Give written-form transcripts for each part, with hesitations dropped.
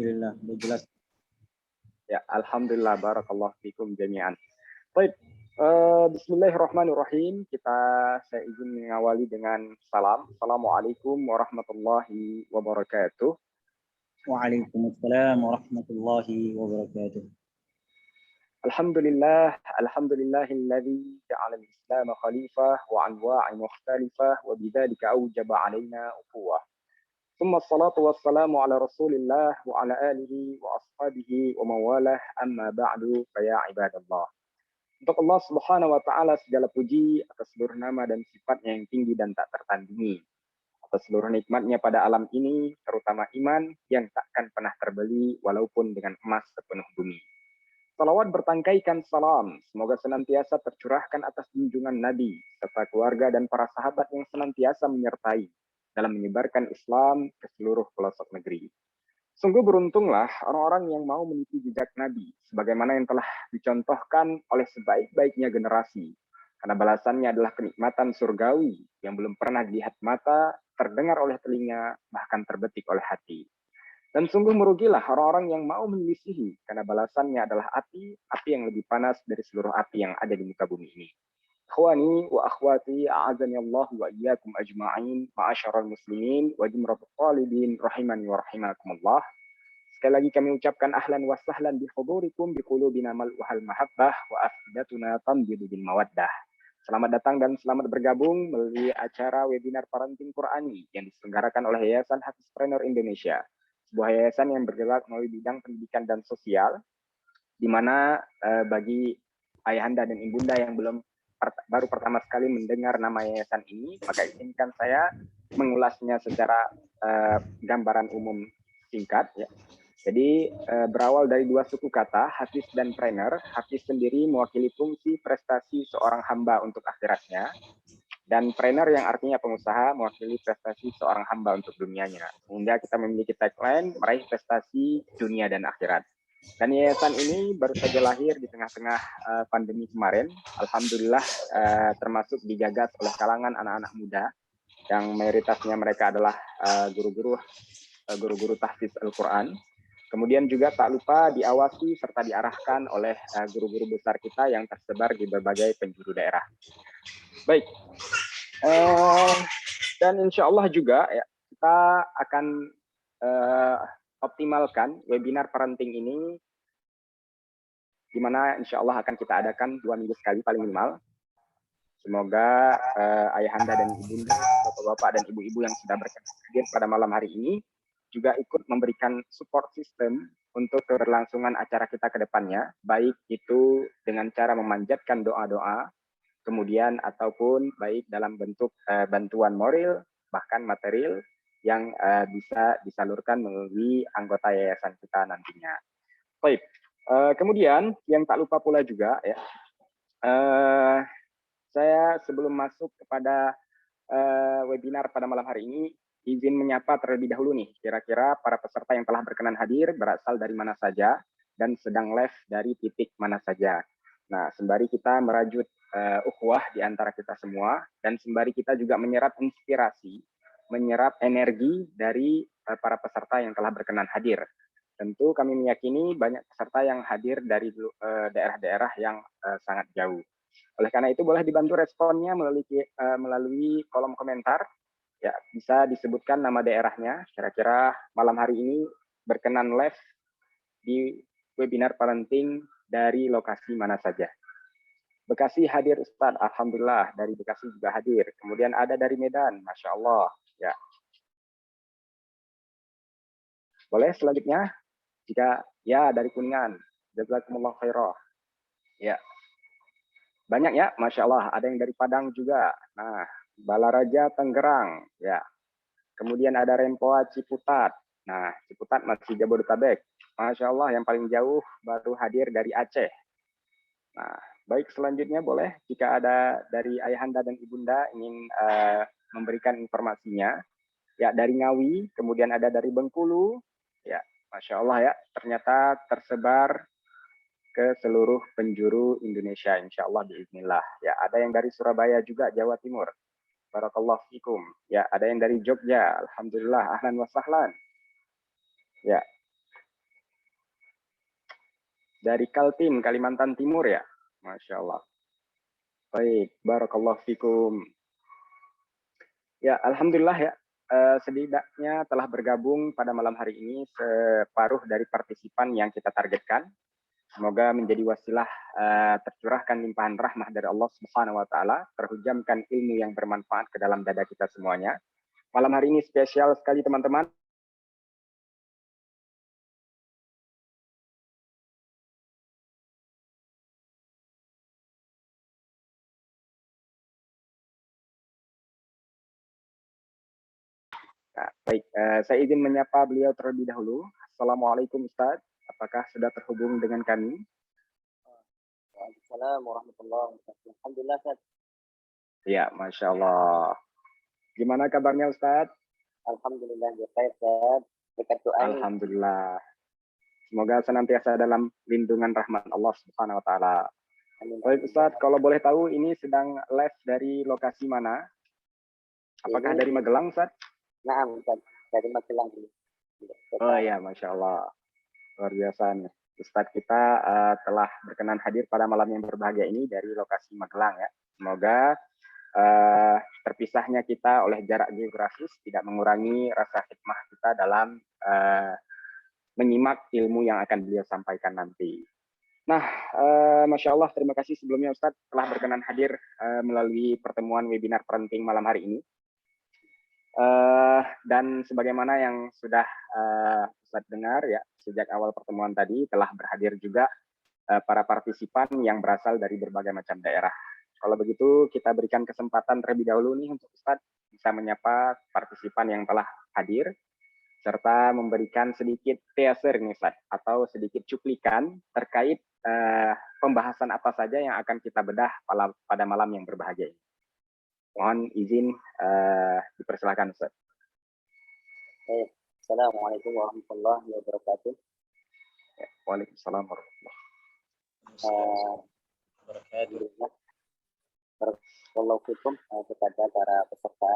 Alhamdulillah, udah jelas. Ya, alhamdulillah, barakallahu fikum jami'an. Baik, bismillahirrahmanirrahim. Saya izin mengawali dengan salam. Assalamualaikum warahmatullahi wabarakatuh. Waalaikumsalam warahmatullahi wabarakatuh. Alhamdulillahilladzi ja'ala al-Islam khalifah wa anwa'i mukhtalifah wa bidzalika aujaba 'alaina ukhuwah. Tsumma assalatu wassalamu ala Rasulillah wa ala alihi wa ashabihi wa mawalah amma ba'du fa ya ibadallah. Untuk Allah Subhanahu wa taala segala puji atas seluruh nama dan sifatnya yang tinggi dan tak tertandingi. Atas seluruh nikmatnya pada alam ini, terutama iman yang takkan pernah terbeli walaupun dengan emas sepenuh bumi. Salawat bertangkaikan salam, semoga senantiasa tercurahkan atas junjungan Nabi, serta keluarga dan para sahabat yang senantiasa menyertai dalam menyebarkan Islam ke seluruh pelosok negeri. Sungguh beruntunglah orang-orang yang mau meniti jejak Nabi, sebagaimana yang telah dicontohkan oleh sebaik-baiknya generasi. Karena balasannya adalah kenikmatan surgawi yang belum pernah dilihat mata, terdengar oleh telinga, bahkan terbetik oleh hati. Dan sungguh merugilah orang-orang yang mau menyelisihi, karena balasannya adalah api yang lebih panas dari seluruh api yang ada di muka bumi ini. Ikhwani wa akhwati, a'azani Allah wa iyyakum ajma'in, ma'asyaral muslimin, wa jumratul talibin, rahimani wa rahimakumullah. Sekali lagi kami ucapkan ahlan wa sahlan bi hudurikum bi qulubina mal'uhal mahabbah wa afidatuna tambidu bil mawaddah. Selamat datang dan selamat bergabung melalui acara webinar Parenting Qur'ani yang diselenggarakan oleh Yayasan Hafispreneur Indonesia, sebuah yayasan yang bergerak melalui bidang pendidikan dan sosial, di mana bagi ayahanda dan ibunda yang baru pertama sekali mendengar nama yayasan ini, maka izinkan saya mengulasnya secara gambaran umum singkat. Ya. Jadi berawal dari dua suku kata, hafiz dan trainer. Hafiz sendiri mewakili fungsi prestasi seorang hamba untuk akhiratnya, dan trainer yang artinya pengusaha mewakili prestasi seorang hamba untuk dunianya. Sehingga kita memiliki tagline meraih prestasi dunia dan akhirat. Dan yayasan ini baru saja lahir di tengah-tengah pandemi kemarin. Alhamdulillah termasuk digagas oleh kalangan anak-anak muda yang mayoritasnya mereka adalah guru-guru tahfiz Al-Quran. Kemudian juga tak lupa diawasi serta diarahkan oleh guru-guru besar kita yang tersebar di berbagai penjuru daerah. Baik, dan insya Allah juga ya, kita akan optimalkan webinar parenting ini, di mana insya Allah akan kita adakan 2 minggu sekali paling minimal. Semoga ayahanda dan ibunda, bapak-bapak dan ibu-ibu yang sudah berkenan pada malam hari ini juga ikut memberikan support system untuk keberlangsungan acara kita ke depannya, baik itu dengan cara memanjatkan doa-doa, kemudian ataupun baik dalam bentuk bantuan moral, bahkan material yang bisa disalurkan melalui anggota yayasan kita nantinya. Baik, kemudian yang tak lupa pula juga ya, saya sebelum masuk kepada webinar pada malam hari ini, izin menyapa terlebih dahulu nih, kira-kira para peserta yang telah berkenan hadir berasal dari mana saja dan sedang live dari titik mana saja. Nah, sembari kita merajut ukhuwah di antara kita semua, dan sembari kita juga menyerap inspirasi, menyerap energi dari para peserta yang telah berkenan hadir. Tentu kami meyakini banyak peserta yang hadir dari daerah-daerah yang sangat jauh. Oleh karena itu boleh dibantu responnya melalui kolom komentar. Ya, bisa disebutkan nama daerahnya. Kira-kira malam hari ini berkenan live di webinar parenting dari lokasi mana saja. Bekasi hadir Ustadz, alhamdulillah dari Bekasi juga hadir. Kemudian ada dari Medan, masya Allah. Ya. Boleh selanjutnya? Jika ya dari Kuningan, jazakumullah khairah. Ya. Banyak ya, masya Allah. Ada yang dari Padang juga. Nah, Balaraja Tangerang, ya. Kemudian ada Rempoa Ciputat. Nah, Ciputat masih Jabodetabek. Masya Allah, yang paling jauh baru hadir dari Aceh. Nah, baik selanjutnya boleh jika ada dari ayahanda dan ibunda ingin memberikan informasinya. Ya, dari Ngawi, kemudian ada dari Bengkulu. Ya, masya Allah ya, ternyata tersebar ke seluruh penjuru Indonesia, insya Allah biiznillah. Ya, ada yang dari Surabaya juga, Jawa Timur. Barakallahu fikum. Ya, ada yang dari Jogja. Alhamdulillah, ahlan wa sahlan. Ya. dari Kaltim, Kalimantan Timur ya. Masya Allah. Baik, barakallahu fikum. Ya, alhamdulillah ya. Setidaknya telah bergabung pada malam hari ini separuh dari partisipan yang kita targetkan. Semoga menjadi wasilah tercurahkan limpahan rahmah dari Allah Subhanahu wa taala, terhujamkan ilmu yang bermanfaat ke dalam dada kita semuanya. Malam hari ini spesial sekali teman-teman. Nah, baik, saya izin menyapa beliau terlebih dahulu. Assalamualaikum Ustaz, apakah sudah terhubung dengan kami? Waalaikumsalam warahmatullahi wabarakatuh. Alhamdulillah, Ustaz. Ya, Masya Allah. Gimana kabarnya Ustaz? Alhamdulillah, baik, Ustaz. Berkat doa. Alhamdulillah. Semoga senantiasa dalam lindungan rahmat Allah Subhanahu wa taala. Baik Ustaz, kalau boleh tahu ini sedang live dari lokasi mana? Apakah dari Magelang, Ustaz? Nah, Ustaz, dari Magelang. Oh ya, Masya Allah. Luar biasa nih. Ustadz kita telah berkenan hadir pada malam yang berbahagia ini dari lokasi Magelang ya. Semoga terpisahnya kita oleh jarak geografis tidak mengurangi rasa hikmah kita dalam menyimak ilmu yang akan beliau sampaikan nanti. Nah, Masya Allah, terima kasih sebelumnya Ustadz telah berkenan hadir melalui pertemuan webinar parenting malam hari ini. Dan sebagaimana yang sudah Ustadz dengar ya, sejak awal pertemuan tadi telah berhadir juga para partisipan yang berasal dari berbagai macam daerah. Kalau begitu kita berikan kesempatan terlebih dahulu nih untuk Ustadz bisa menyapa partisipan yang telah hadir serta memberikan sedikit teaser nih Ustadz atau sedikit cuplikan terkait pembahasan apa saja yang akan kita bedah pada malam yang berbahagia ini. Mohon izin dipersilakan Ustaz. Assalamualaikum warahmatullahi wabarakatuh. Waalaikumsalam warahmatullahi wabarakatuh. Barakallahu fikum kepada para peserta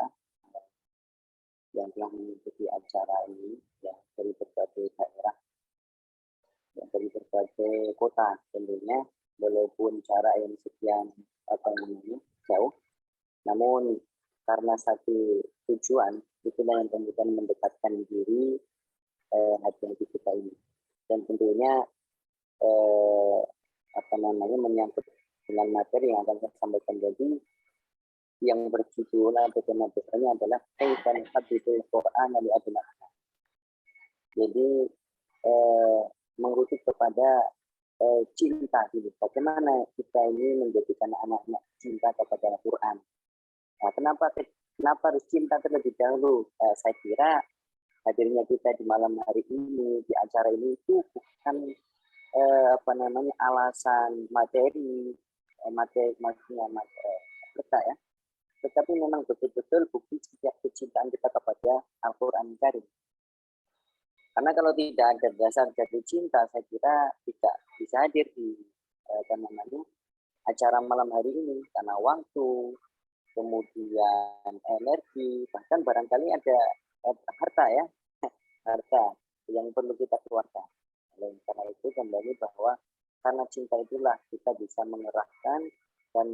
yang telah mengikuti acara ini ya, dari berbagai daerah, ya, dari berbagai kota tentunya, walaupun cara yang sekian jauh. Namun karena satu tujuan, itulah yang kemudian mendekatkan diri hati-hati kita ini. Dan tentunya menyangkut dengan materi yang akan saya sampaikan tadi, yang berjudul atau tema besarnya adalah Kaifa nuhabbibul Qur'an li abna'ina. Jadi mengutuk kepada cinta gitu. Bagaimana kita ini menjadikan anak-anak cinta kepada Al-Quran. Nah, kenapa harus cinta terlebih dahulu? Saya kira hadirnya kita di malam hari ini, di acara ini itu bukan alasan materi kita ya, tetapi memang betul-betul bukti kecintaan kita kepada Al-Quran Karim. Karena kalau tidak ada dasar jatuh cinta, saya kira tidak bisa hadir di acara malam hari ini, karena waktu, kemudian energi, bahkan barangkali ada harta ya, harta yang perlu kita keluarkan. Karena itu kembali bahwa karena cinta itulah kita bisa mengerahkan dan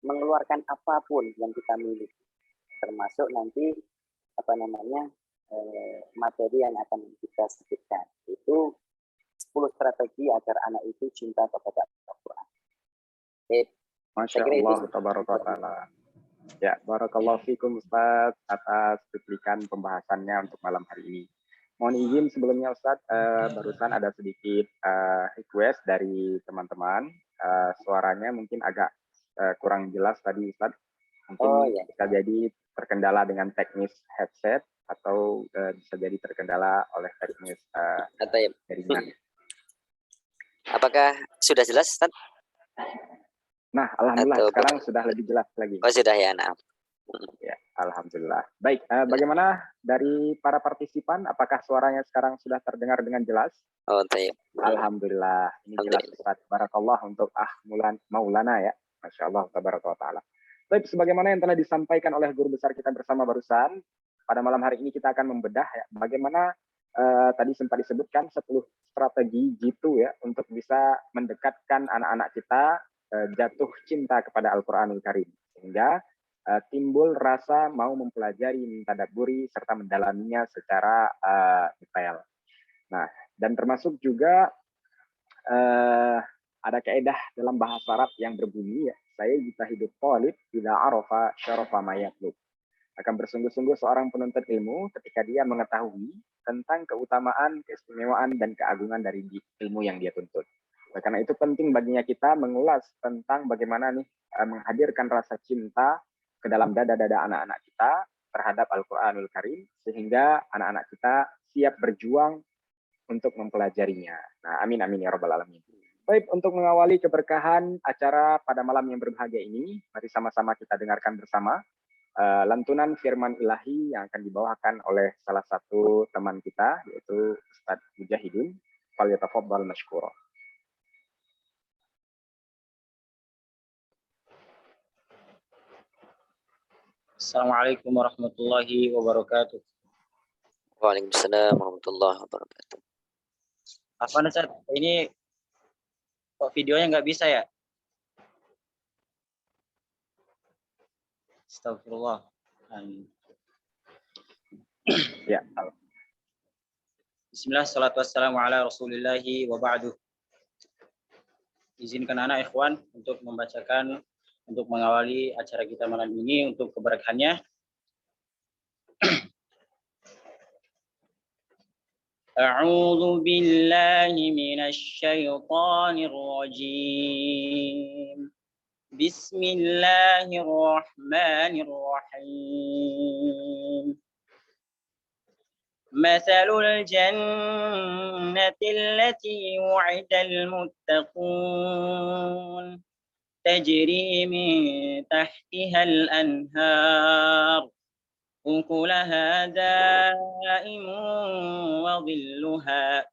mengeluarkan apapun yang kita miliki, termasuk nanti materi yang akan kita sebutkan. Itu 10 strategi agar anak itu cinta kepada Al-Quran. Masya Allah, tabarakallah. Ya, barakallahu fikum Ustaz atas cuplikan pembahasannya untuk malam hari ini. Mohon izin sebelumnya Ustaz, barusan ada sedikit request dari teman-teman. Suaranya mungkin agak kurang jelas tadi Ustaz. Mungkin bisa jadi terkendala dengan teknis headset atau bisa jadi terkendala oleh teknis jaringan. Apakah sudah jelas Ustaz? Nah, alhamdulillah sekarang sudah lebih jelas lagi. Oh sudah ya, nah. Ya, alhamdulillah. Baik, bagaimana dari para partisipan? Apakah suaranya sekarang sudah terdengar dengan jelas? Oh, baik. Alhamdulillah. Ini jelas Ustaz. Barakallah untuk Maulana ya. Masya Allah, tabarakallah ta'ala. Baik, sebagaimana yang telah disampaikan oleh guru besar kita bersama barusan, pada malam hari ini kita akan membedah ya, bagaimana tadi sempat disebutkan 10 strategi jitu ya untuk bisa mendekatkan anak-anak kita jatuh cinta kepada Al-Qur'anul Karim, sehingga timbul rasa mau mempelajari, mentadabburi serta mendalaminya secara detail. Nah, dan termasuk juga ada kaidah dalam bahasa Arab yang berbunyi ya, saya jika hidup talib bila arafa syarafa ma yatlub. Akan bersungguh-sungguh seorang penuntut ilmu ketika dia mengetahui tentang keutamaan, keistimewaan, dan keagungan dari ilmu yang dia tuntut. Oleh karena itu penting baginya kita mengulas tentang bagaimana nih menghadirkan rasa cinta ke dalam dada-dada anak-anak kita terhadap Al-Qur'anul Karim, sehingga anak-anak kita siap berjuang untuk mempelajarinya. Nah, amin amin ya rabbal alamin. Baik, untuk mengawali keberkahan acara pada malam yang berbahagia ini, mari sama-sama kita dengarkan bersama lantunan firman ilahi yang akan dibawakan oleh salah satu teman kita, yaitu Ustadz Mujahidin. Falyatafaddal mashkura. Assalamualaikum warahmatullahi wabarakatuh. Waalaikumsalam warahmatullahi wabarakatuh. Apa nih, Ustaz? Ini kok videonya nggak bisa ya? Astagfirullah. Ya. Bismillah, salatu wassalamu ala rasulillahi wa ba'du. Izinkan anak ikhwan untuk membacakan, untuk mengawali acara kita malam ini untuk keberkahannya. A'udzu billahi minasy syaithanir rajim. Bismillahirrahmanirrahim. مثل الجنة التي وعد المتقون تجري من تحتها الأنهار أكلها دائم وظلها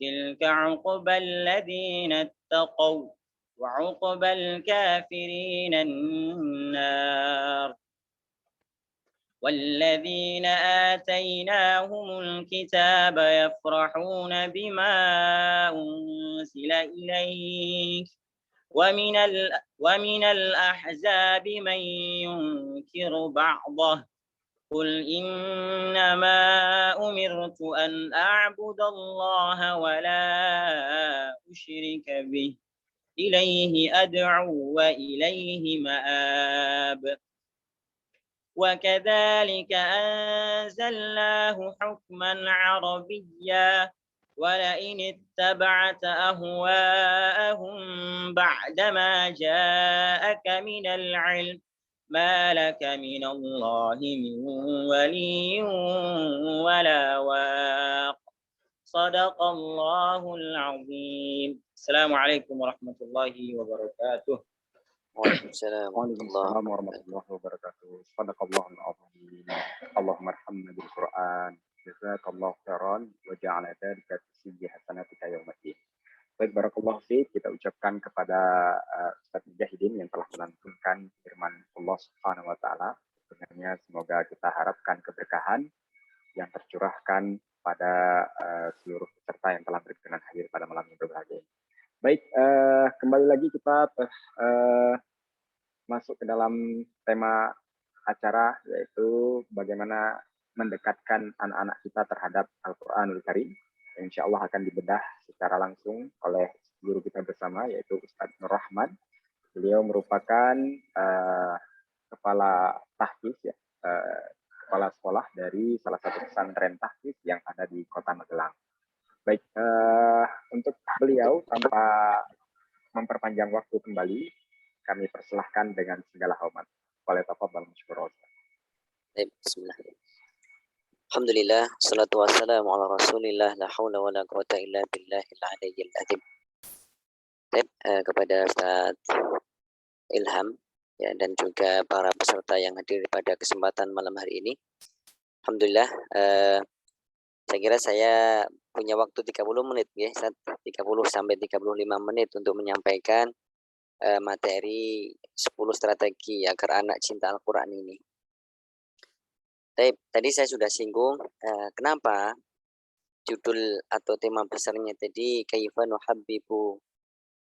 تلك عقبى الذين اتقوا وعقبى الكافرين النار والذين آتيناهم الكتاب يفرحون بما أنزل إليك ومن الأحزاب من ينكر بعضه قل إنما أمرت أن أعبد الله ولا أشرك به إليه أدعو وإليه مآب وكذلك أنزلناه حكما عربيا ولئن اتبعت أهواءهم بعدما جاءك من العلم ما لك من الله من ولي ولا واق صدق الله العظيم. السلام عليكم ورحمة الله وبركاته. Waalaikumsalam warahmatullahi wabarakatuh. Shadaqallahul azim. Allahumma arhamna bil Qur'an. Jazakallahu khairan wa ja'ala dzalika fi hasanatika yaumiddin. Baik, barakallahu fiik, kita ucapkan kepada Ustaz Mujahidin yang telah melantunkan firman Allah Subhanahu wa taala. Sebenarnya semoga kita harapkan keberkahan yang tercurahkan pada seluruh peserta yang telah berkenan hadir pada malam yang berbahagia. Baik, kembali lagi kita masuk ke dalam tema acara, yaitu bagaimana mendekatkan anak-anak kita terhadap Al-Qur'anul Karim. Insya Allah akan dibedah secara langsung oleh guru kita bersama, yaitu Ustadz Nur Rahman. Beliau merupakan kepala tahfiz, ya, kepala sekolah dari salah satu pesantren tahfiz yang ada di Kota Magelang. Baik, untuk beliau tanpa memperpanjang waktu kembali, kami persilahkan dengan segala hormat. Falyatafaddal mashkura. Bismillah. Alhamdulillah, salatu wassalamu ala rasulillah, la hawla wa la quwata illa billahil aliyyil azim. Kepada Ustaz Ilham ya, dan juga para peserta yang hadir pada kesempatan malam hari ini. Alhamdulillah, saya kira saya punya waktu 30 menit ya, 30 sampai 35 menit untuk menyampaikan materi 10 strategi agar anak cinta Al-Qur'an ini. Tadi saya sudah singgung kenapa judul atau tema besarnya tadi kaifa nuhabbibu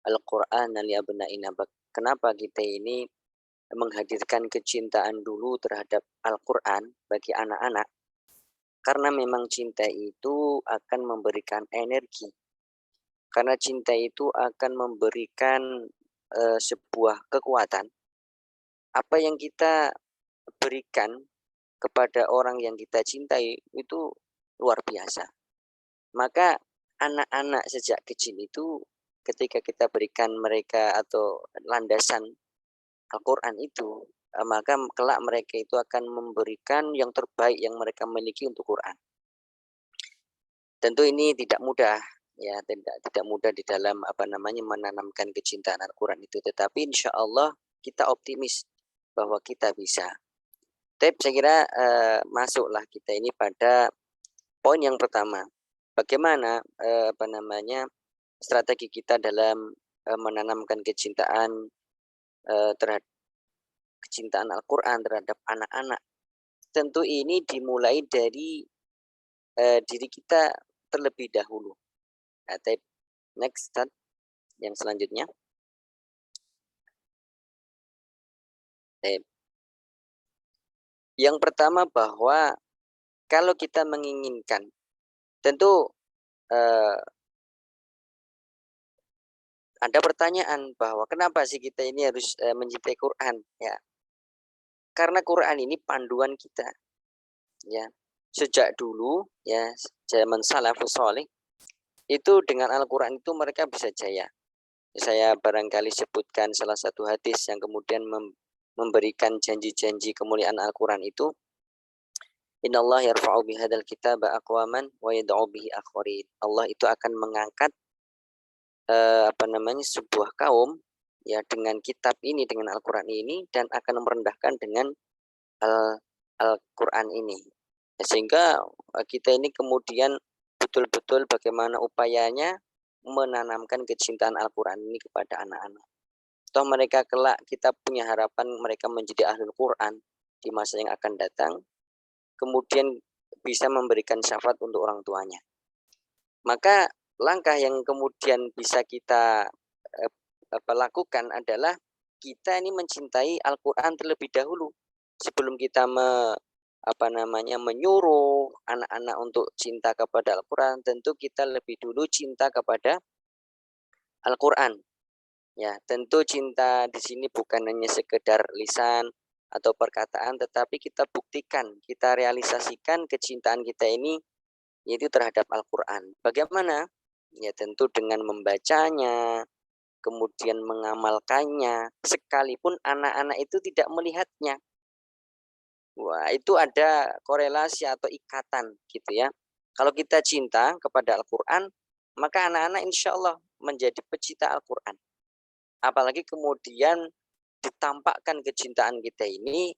al-Qur'ana li abna'ina. Kenapa kita ini menghadirkan kecintaan dulu terhadap Al-Qur'an bagi anak-anak? Karena memang cinta itu akan memberikan energi. Karena cinta itu akan memberikan sebuah kekuatan. Apa yang kita berikan kepada orang yang kita cintai itu luar biasa. Maka anak-anak sejak kecil itu ketika kita berikan mereka atau landasan Al-Quran itu, maka kelak mereka itu akan memberikan yang terbaik yang mereka miliki untuk Quran. Tentu ini tidak mudah, ya tidak mudah di dalam menanamkan kecintaan Al-Quran itu. Tetapi insya Allah kita optimis bahwa kita bisa. Tapi saya kira masuklah kita ini pada poin yang pertama. Bagaimana strategi kita dalam menanamkan kecintaan terhadap kecintaan Al-Quran terhadap anak-anak. Tentu ini dimulai dari diri kita terlebih dahulu. Next start yang selanjutnya. Yang pertama bahwa kalau kita menginginkan, tentu ada pertanyaan bahwa kenapa sih kita ini harus mencintai Quran? Ya, karena Quran ini panduan kita. Ya, sejak dulu ya zaman salafus saleh itu dengan Al-Quran itu mereka bisa jaya. Saya barangkali sebutkan salah satu hadis yang kemudian memberikan janji-janji kemuliaan Al-Quran itu. Innallah yarfa'u bihadzal kitaba aqwaman wa yad'u bihi akharin. Allah itu akan mengangkat sebuah kaum ya dengan kitab ini, dengan Al-Quran ini, dan akan merendahkan dengan Al-Quran ini. Sehingga kita ini kemudian betul-betul bagaimana upayanya menanamkan kecintaan Al-Quran ini kepada anak-anak. Toh mereka kelak kita punya harapan mereka menjadi ahlul Quran di masa yang akan datang, kemudian bisa memberikan syafaat untuk orang tuanya. Maka langkah yang kemudian bisa kita lakukan adalah kita ini mencintai Al-Quran terlebih dahulu sebelum kita menyuruh anak-anak untuk cinta kepada Al-Quran. Tentu kita lebih dulu cinta kepada Al-Quran. Ya, tentu cinta di sini bukan hanya sekedar lisan atau perkataan, tetapi kita buktikan, kita realisasikan kecintaan kita ini yaitu terhadap Al-Quran. Bagaimana? Ya tentu dengan membacanya, kemudian mengamalkannya, sekalipun anak-anak itu tidak melihatnya. Wah, itu ada korelasi atau ikatan gitu ya. Kalau kita cinta kepada Al-Quran, maka anak-anak insya Allah menjadi pecinta Al-Quran. Apalagi kemudian ditampakkan kecintaan kita ini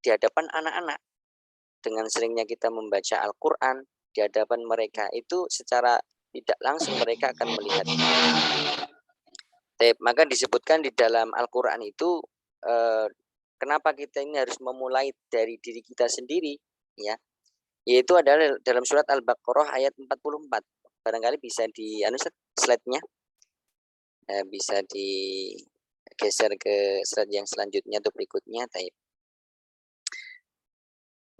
di hadapan anak-anak. Dengan seringnya kita membaca Al-Quran di hadapan mereka, itu secara tidak langsung mereka akan melihat. Maka disebutkan di dalam Al-Quran itu kenapa kita ini harus memulai dari diri kita sendiri, ya, yaitu adalah dalam surat Al-Baqarah ayat 44. Barangkali bisa di slide-nya, bisa digeser ke slide yang selanjutnya atau berikutnya.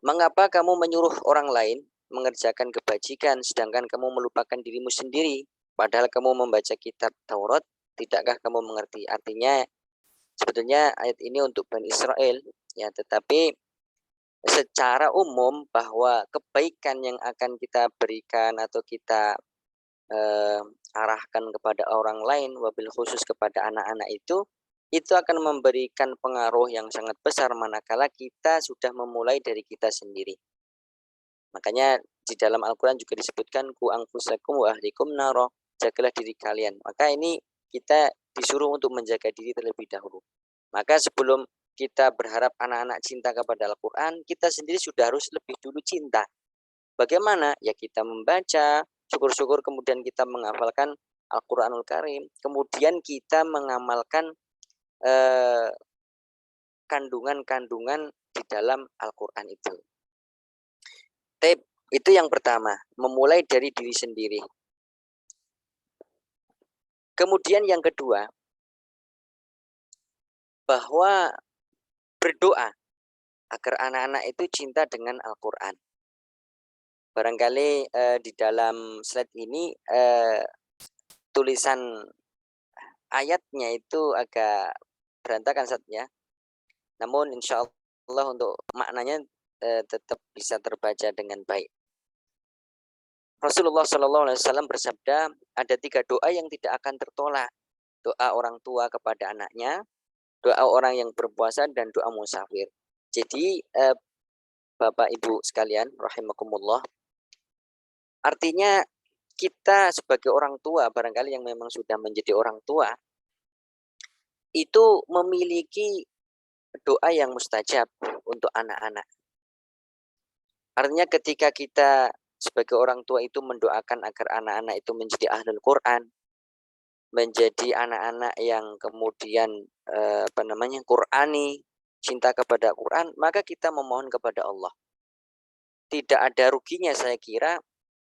Mengapa kamu menyuruh orang lain mengerjakan kebajikan sedangkan kamu melupakan dirimu sendiri? Padahal kamu membaca kitab Taurat, tidakkah kamu mengerti? Artinya sebetulnya ayat ini untuk Bani Israel, ya, tetapi secara umum bahwa kebaikan yang akan kita berikan atau kita arahkan kepada orang lain, wabil khusus kepada anak-anak itu akan memberikan pengaruh yang sangat besar manakala kita sudah memulai dari kita sendiri. Makanya di dalam Al-Quran juga disebutkan ku anfusakum wa ahlikum naro, jagalah diri kalian. Maka ini kita disuruh untuk menjaga diri terlebih dahulu. Maka sebelum kita berharap anak-anak cinta kepada Al-Quran, kita sendiri sudah harus lebih dulu cinta. Bagaimana? Ya kita membaca, syukur-syukur kemudian kita menghafalkan Al-Quranul Karim, kemudian kita mengamalkan kandungan-kandungan di dalam Al-Quran itu. Itu yang pertama, memulai dari diri sendiri. Kemudian yang kedua, bahwa berdoa agar anak-anak itu cinta dengan Al-Quran. Barangkali di dalam slide ini tulisan ayatnya itu agak berantakan saatnya. Namun insya Allah untuk maknanya tetap bisa terbaca dengan baik. Rasulullah SAW bersabda, ada 3 doa yang tidak akan tertolak. Doa orang tua kepada anaknya, doa orang yang berpuasa, dan doa musafir. Jadi Bapak Ibu sekalian, rahimakumullah, artinya kita sebagai orang tua, barangkali yang memang sudah menjadi orang tua, itu memiliki doa yang mustajab untuk anak-anak. Artinya ketika kita sebagai orang tua itu mendoakan agar anak-anak itu menjadi ahlul Quran, menjadi anak-anak yang kemudian Qurani, cinta kepada Quran, maka kita memohon kepada Allah. Tidak ada ruginya saya kira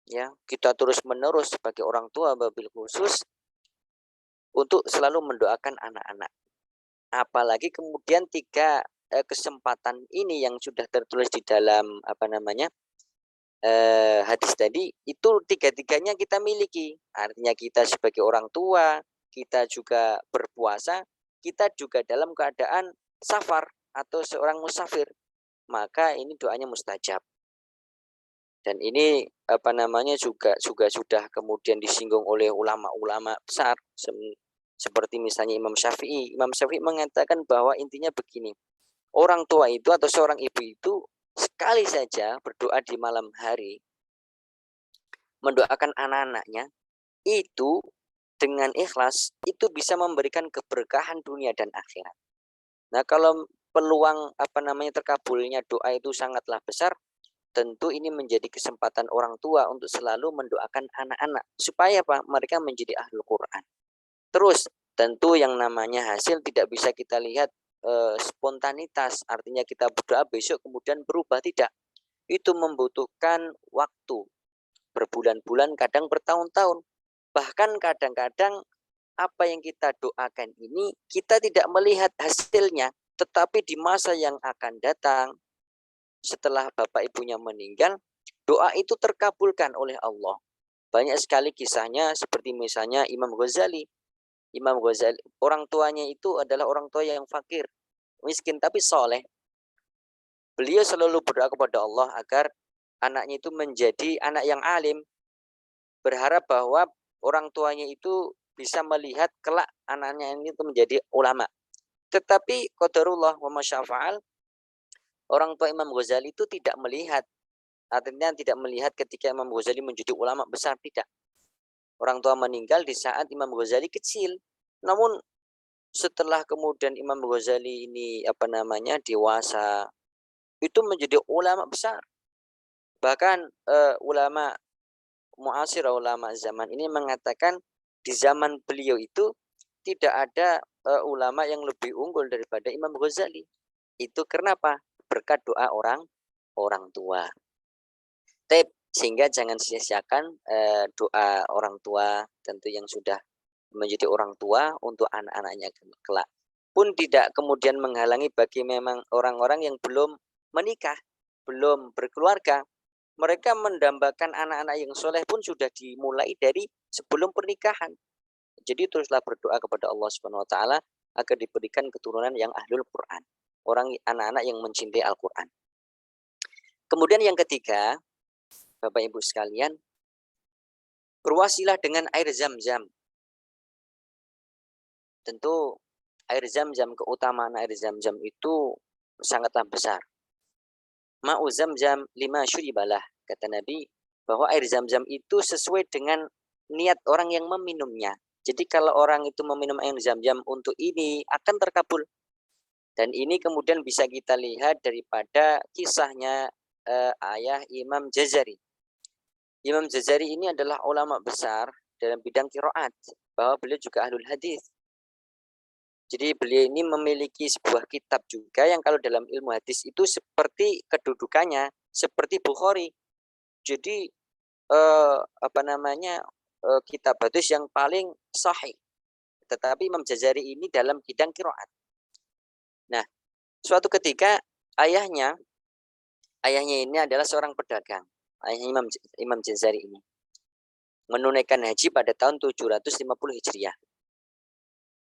ya kita terus-menerus sebagai orang tua wabil khusus untuk selalu mendoakan anak-anak. Apalagi kemudian 3 kesempatan ini yang sudah tertulis di dalam hadis tadi, itu 3-tiganya kita miliki. Artinya kita sebagai orang tua, kita juga berpuasa, kita juga dalam keadaan safar atau seorang musafir, maka ini doanya mustajab. Dan ini juga sudah kemudian disinggung oleh ulama-ulama besar seperti misalnya Imam Syafi'i. Imam Syafi'i mengatakan bahwa intinya begini, orang tua itu atau seorang ibu itu sekali saja berdoa di malam hari, mendoakan anak-anaknya, itu dengan ikhlas, itu bisa memberikan keberkahan dunia dan akhirat. Nah, kalau peluang terkabulnya doa itu sangatlah besar, tentu ini menjadi kesempatan orang tua untuk selalu mendoakan anak-anak, supaya mereka menjadi ahlul Quran. Terus, tentu yang namanya hasil tidak bisa kita lihat spontanitas, artinya kita berdoa besok kemudian berubah, tidak. Itu membutuhkan waktu berbulan-bulan, kadang bertahun-tahun. Bahkan kadang-kadang apa yang kita doakan ini kita tidak melihat hasilnya, tetapi di masa yang akan datang setelah bapak ibunya meninggal, doa itu terkabulkan oleh Allah. Banyak sekali kisahnya, seperti misalnya Imam Ghazali. Imam Ghazali, orang tuanya itu adalah orang tua yang fakir, miskin tapi soleh. Beliau selalu berdoa kepada Allah agar anaknya itu menjadi anak yang alim, berharap bahwa orang tuanya itu bisa melihat kelak anaknya ini itu menjadi ulama. Tetapi qadarullah wa masyafa'al, orang tua Imam Ghazali itu tidak melihat, artinya tidak melihat ketika Imam Ghazali menjadi ulama besar, tidak. Orang tua meninggal di saat Imam Ghazali kecil. Namun setelah kemudian Imam Ghazali ini dewasa, itu menjadi ulama besar. Bahkan ulama muasir, ulama zaman ini mengatakan di zaman beliau itu tidak ada ulama yang lebih unggul daripada Imam Ghazali. Itu kenapa? Berkat doa orang tua. Sehingga jangan sia-siakan doa orang tua, tentu yang sudah menjadi orang tua untuk anak-anaknya kelak. Pun tidak kemudian menghalangi bagi memang orang-orang yang belum menikah, belum berkeluarga. Mereka mendambakan anak-anak yang soleh pun sudah dimulai dari sebelum pernikahan. Jadi teruslah berdoa kepada Allah Subhanahu Wa Taala agar diberikan keturunan yang ahlul Quran, orang anak-anak yang mencintai Al-Quran. Kemudian yang ketiga, Bapak Ibu sekalian, berwasilah dengan air Zam-Zam. Tentu air Zam-Zam, keutamaan air Zam-Zam itu sangatlah besar. Ma'u Zam-Zam lima syuribalah, kata Nabi, bahwa air Zam-Zam itu sesuai dengan niat orang yang meminumnya. Jadi kalau orang itu meminum air Zam-Zam untuk ini, akan terkabul. Dan ini kemudian bisa kita lihat daripada kisahnya ayah Imam Jazari. Imam Jazari ini adalah ulama besar dalam bidang qiraat, bahwa beliau juga ahlul hadis. Jadi beliau ini memiliki sebuah kitab juga yang kalau dalam ilmu hadis itu seperti kedudukannya seperti Bukhari. jadi kitab hadis yang paling sahih. Tetapi Imam Jazari ini dalam bidang qiraat. Nah, suatu ketika ayahnya ini adalah seorang pedagang. Ayahnya Imam Jazari ini menunaikan haji pada tahun 750 Hijriah.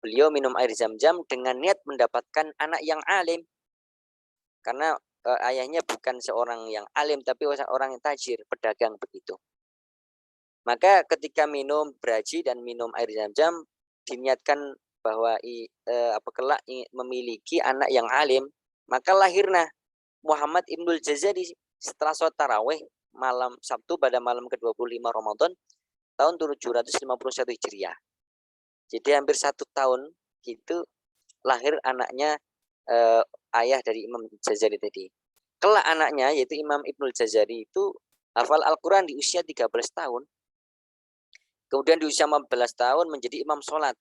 Beliau minum air Zam-Zam dengan niat mendapatkan anak yang alim. Karena ayahnya bukan seorang yang alim, tapi orang yang tajir, pedagang begitu. Maka ketika berhaji dan minum air Zam-Zam, diniatkan bahwa kelak memiliki anak yang alim, maka lahirlah Muhammad Ibnul Jazari setelah sholat tarawih malam Sabtu pada malam ke-25 Ramadan tahun 751 Hijriah. Jadi hampir 1 tahun gitu lahir anaknya ayah dari Imam Jazari tadi. Kelak anaknya yaitu Imam Ibnul Jazari itu hafal Al-Quran di usia 13 tahun. Kemudian di usia 15 tahun menjadi imam sholat.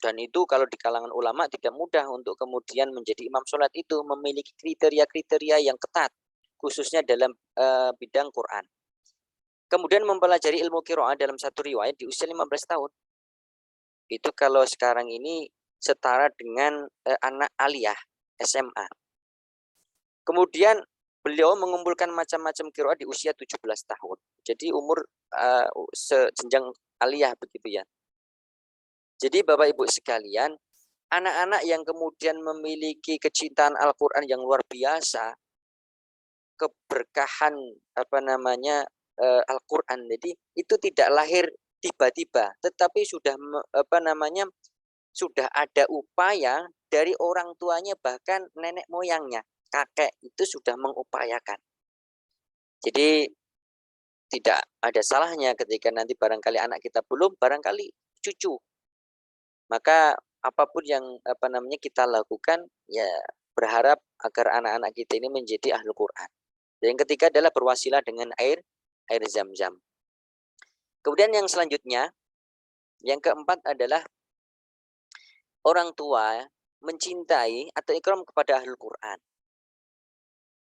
Dan itu kalau di kalangan ulama tidak mudah untuk kemudian menjadi imam sholat itu, memiliki kriteria-kriteria yang ketat, khususnya dalam bidang Quran. Kemudian mempelajari ilmu qiraah dalam satu riwayat di usia 15 tahun. Itu kalau sekarang ini setara dengan anak aliyah SMA. Kemudian beliau mengumpulkan macam-macam qiraah di usia 17 tahun. Jadi umur sejenjang aliyah begitu ya. Jadi Bapak Ibu sekalian, anak-anak yang kemudian memiliki kecintaan Al-Qur'an yang luar biasa, keberkahan Al-Qur'an. Jadi itu tidak lahir tiba-tiba, tetapi sudah sudah ada upaya dari orang tuanya, bahkan nenek moyangnya, kakek itu sudah mengupayakan. Jadi tidak ada salahnya ketika nanti barangkali anak kita belum, barangkali cucu. Maka apapun yang kita lakukan, ya berharap agar anak-anak kita ini menjadi ahli Quran. Dan yang ketiga adalah berwasilah dengan air Zam-Zam. Kemudian yang selanjutnya, yang keempat adalah orang tua mencintai atau ikram kepada ahli Quran.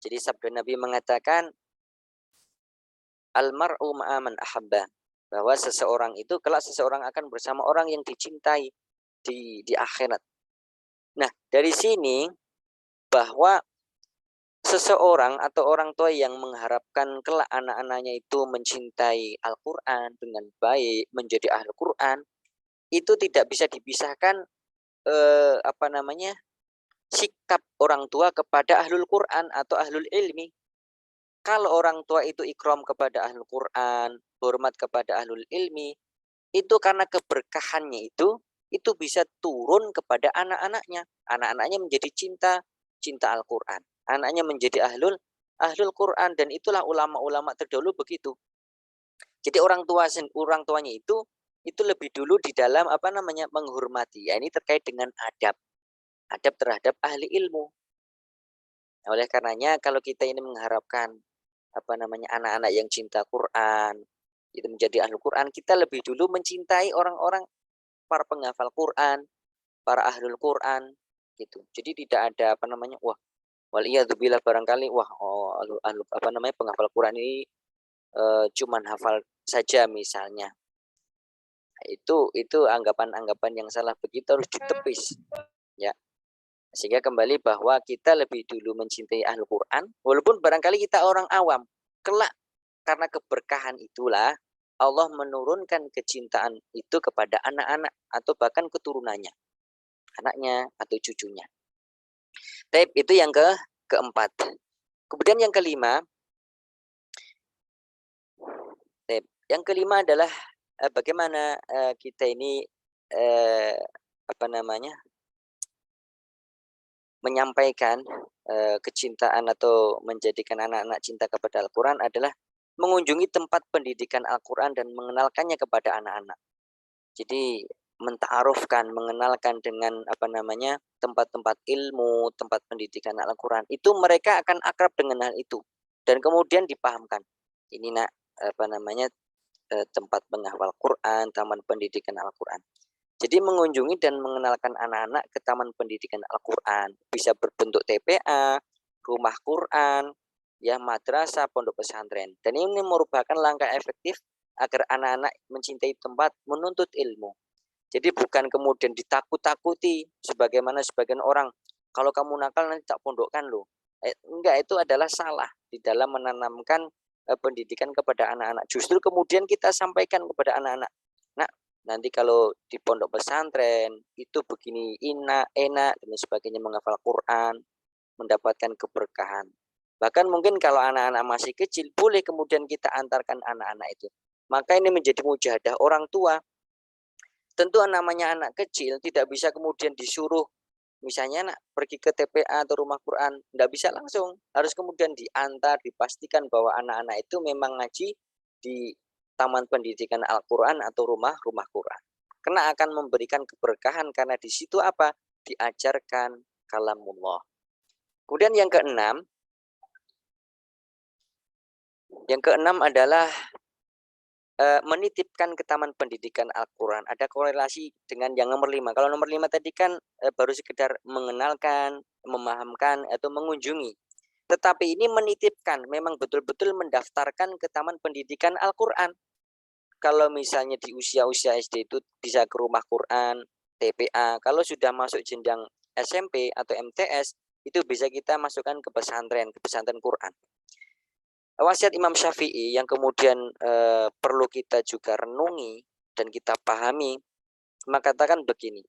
Jadi sabda Nabi mengatakan, Al-mar'u ma'aman ahabba, bahwa seseorang itu kelak seseorang akan bersama orang yang dicintai di akhirat. Nah, dari sini bahwa seseorang atau orang tua yang mengharapkan kelak anak-anaknya itu mencintai Al-Qur'an dengan baik, menjadi ahli Qur'an, itu tidak bisa dipisahkan sikap orang tua kepada ahlul Qur'an atau ahlul ilmi. Kalau orang tua itu ikram kepada ahlul Quran, hormat kepada ahlul ilmi, itu karena keberkahannya itu bisa turun kepada anak-anaknya. Anak-anaknya menjadi cinta Al-Quran. Anaknya menjadi ahlul Quran, dan itulah ulama-ulama terdahulu begitu. Jadi orang tuanya itu lebih dulu di dalam menghormati. Ya, ini terkait dengan adab terhadap ahli ilmu. Nah, oleh karenanya kalau kita ini mengharapkan anak-anak yang cinta Quran itu menjadi ahli Quran, kita lebih dulu mencintai orang-orang para penghafal Quran, para ahlul Quran gitu. Jadi tidak ada waliyadzubillah barangkali penghafal Quran ini cuman hafal saja misalnya. Itu anggapan-anggapan yang salah, begitu harus ditepis ya. Sehingga kembali bahwa kita lebih dulu mencintai ahli Quran, walaupun barangkali kita orang awam. Kelak karena keberkahan itulah Allah menurunkan kecintaan itu kepada anak-anak atau bahkan keturunannya, anaknya atau cucunya. Tapi itu yang keempat. Kemudian yang kelima, adalah bagaimana kita ini menyampaikan kecintaan atau menjadikan anak-anak cinta kepada Al-Quran adalah mengunjungi tempat pendidikan Al-Quran dan mengenalkannya kepada anak-anak. Jadi menta'arufkan, mengenalkan dengan tempat-tempat ilmu, tempat pendidikan Al-Quran. Itu mereka akan akrab dengan hal itu. Dan kemudian dipahamkan. Ini tempat penghafal Quran, taman pendidikan Al-Quran. Jadi mengunjungi dan mengenalkan anak-anak ke taman pendidikan Al-Quran. Bisa berbentuk TPA, rumah Quran, ya madrasah, pondok pesantren. Dan ini merupakan langkah efektif agar anak-anak mencintai tempat menuntut ilmu. Jadi bukan kemudian ditakut-takuti sebagaimana sebagian orang, kalau kamu nakal nanti tak pondokkan loh. Enggak, itu adalah salah di dalam menanamkan pendidikan kepada anak-anak. Justru kemudian kita sampaikan kepada anak-anak, nah nanti kalau di pondok pesantren itu begini, enak dan sebagainya, menghafal Quran, mendapatkan keberkahan. Bahkan mungkin kalau anak-anak masih kecil, boleh kemudian kita antarkan anak-anak itu. Maka ini menjadi mujahadah orang tua. Tentu namanya anak kecil tidak bisa kemudian disuruh, misalnya nak pergi ke TPA atau rumah Quran, tidak bisa langsung. Harus kemudian diantar, dipastikan bahwa anak-anak itu memang ngaji di taman pendidikan Al-Quran atau rumah Quran. Karena akan memberikan keberkahan, karena di situ apa? Diajarkan kalamullah. Kemudian yang keenam adalah menitipkan ke taman pendidikan Al-Quran. Ada korelasi dengan yang nomor 5. Kalau nomor 5 tadi kan baru sekedar mengenalkan, memahamkan, atau mengunjungi. Tetapi ini menitipkan, memang betul-betul mendaftarkan ke taman pendidikan Al-Quran. Kalau misalnya di usia-usia SD itu bisa ke rumah Quran, TPA. Kalau sudah masuk jenjang SMP atau MTS, itu bisa kita masukkan ke pesantren Quran. Wasiat Imam Syafi'i yang kemudian perlu kita juga renungi dan kita pahami, mengatakan begini,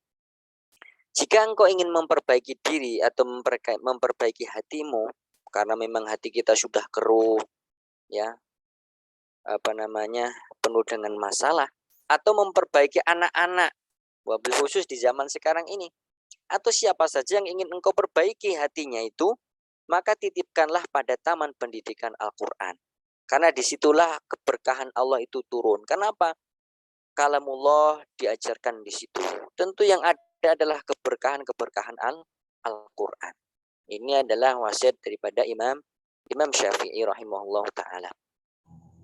jika engkau ingin memperbaiki diri atau memperbaiki hatimu, karena memang hati kita sudah keruh, ya, penuh dengan masalah, atau memperbaiki anak-anak, wabil khusus di zaman sekarang ini, atau siapa saja yang ingin engkau perbaiki hatinya itu, maka titipkanlah pada taman pendidikan Al-Quran. Karena disitulah keberkahan Allah itu turun. Kenapa? Kalamullah diajarkan di situ. Tentu yang ada adalah keberkahan Al-Quran. Ini adalah wasiat daripada Imam Syafi'i rahimahullah ta'ala.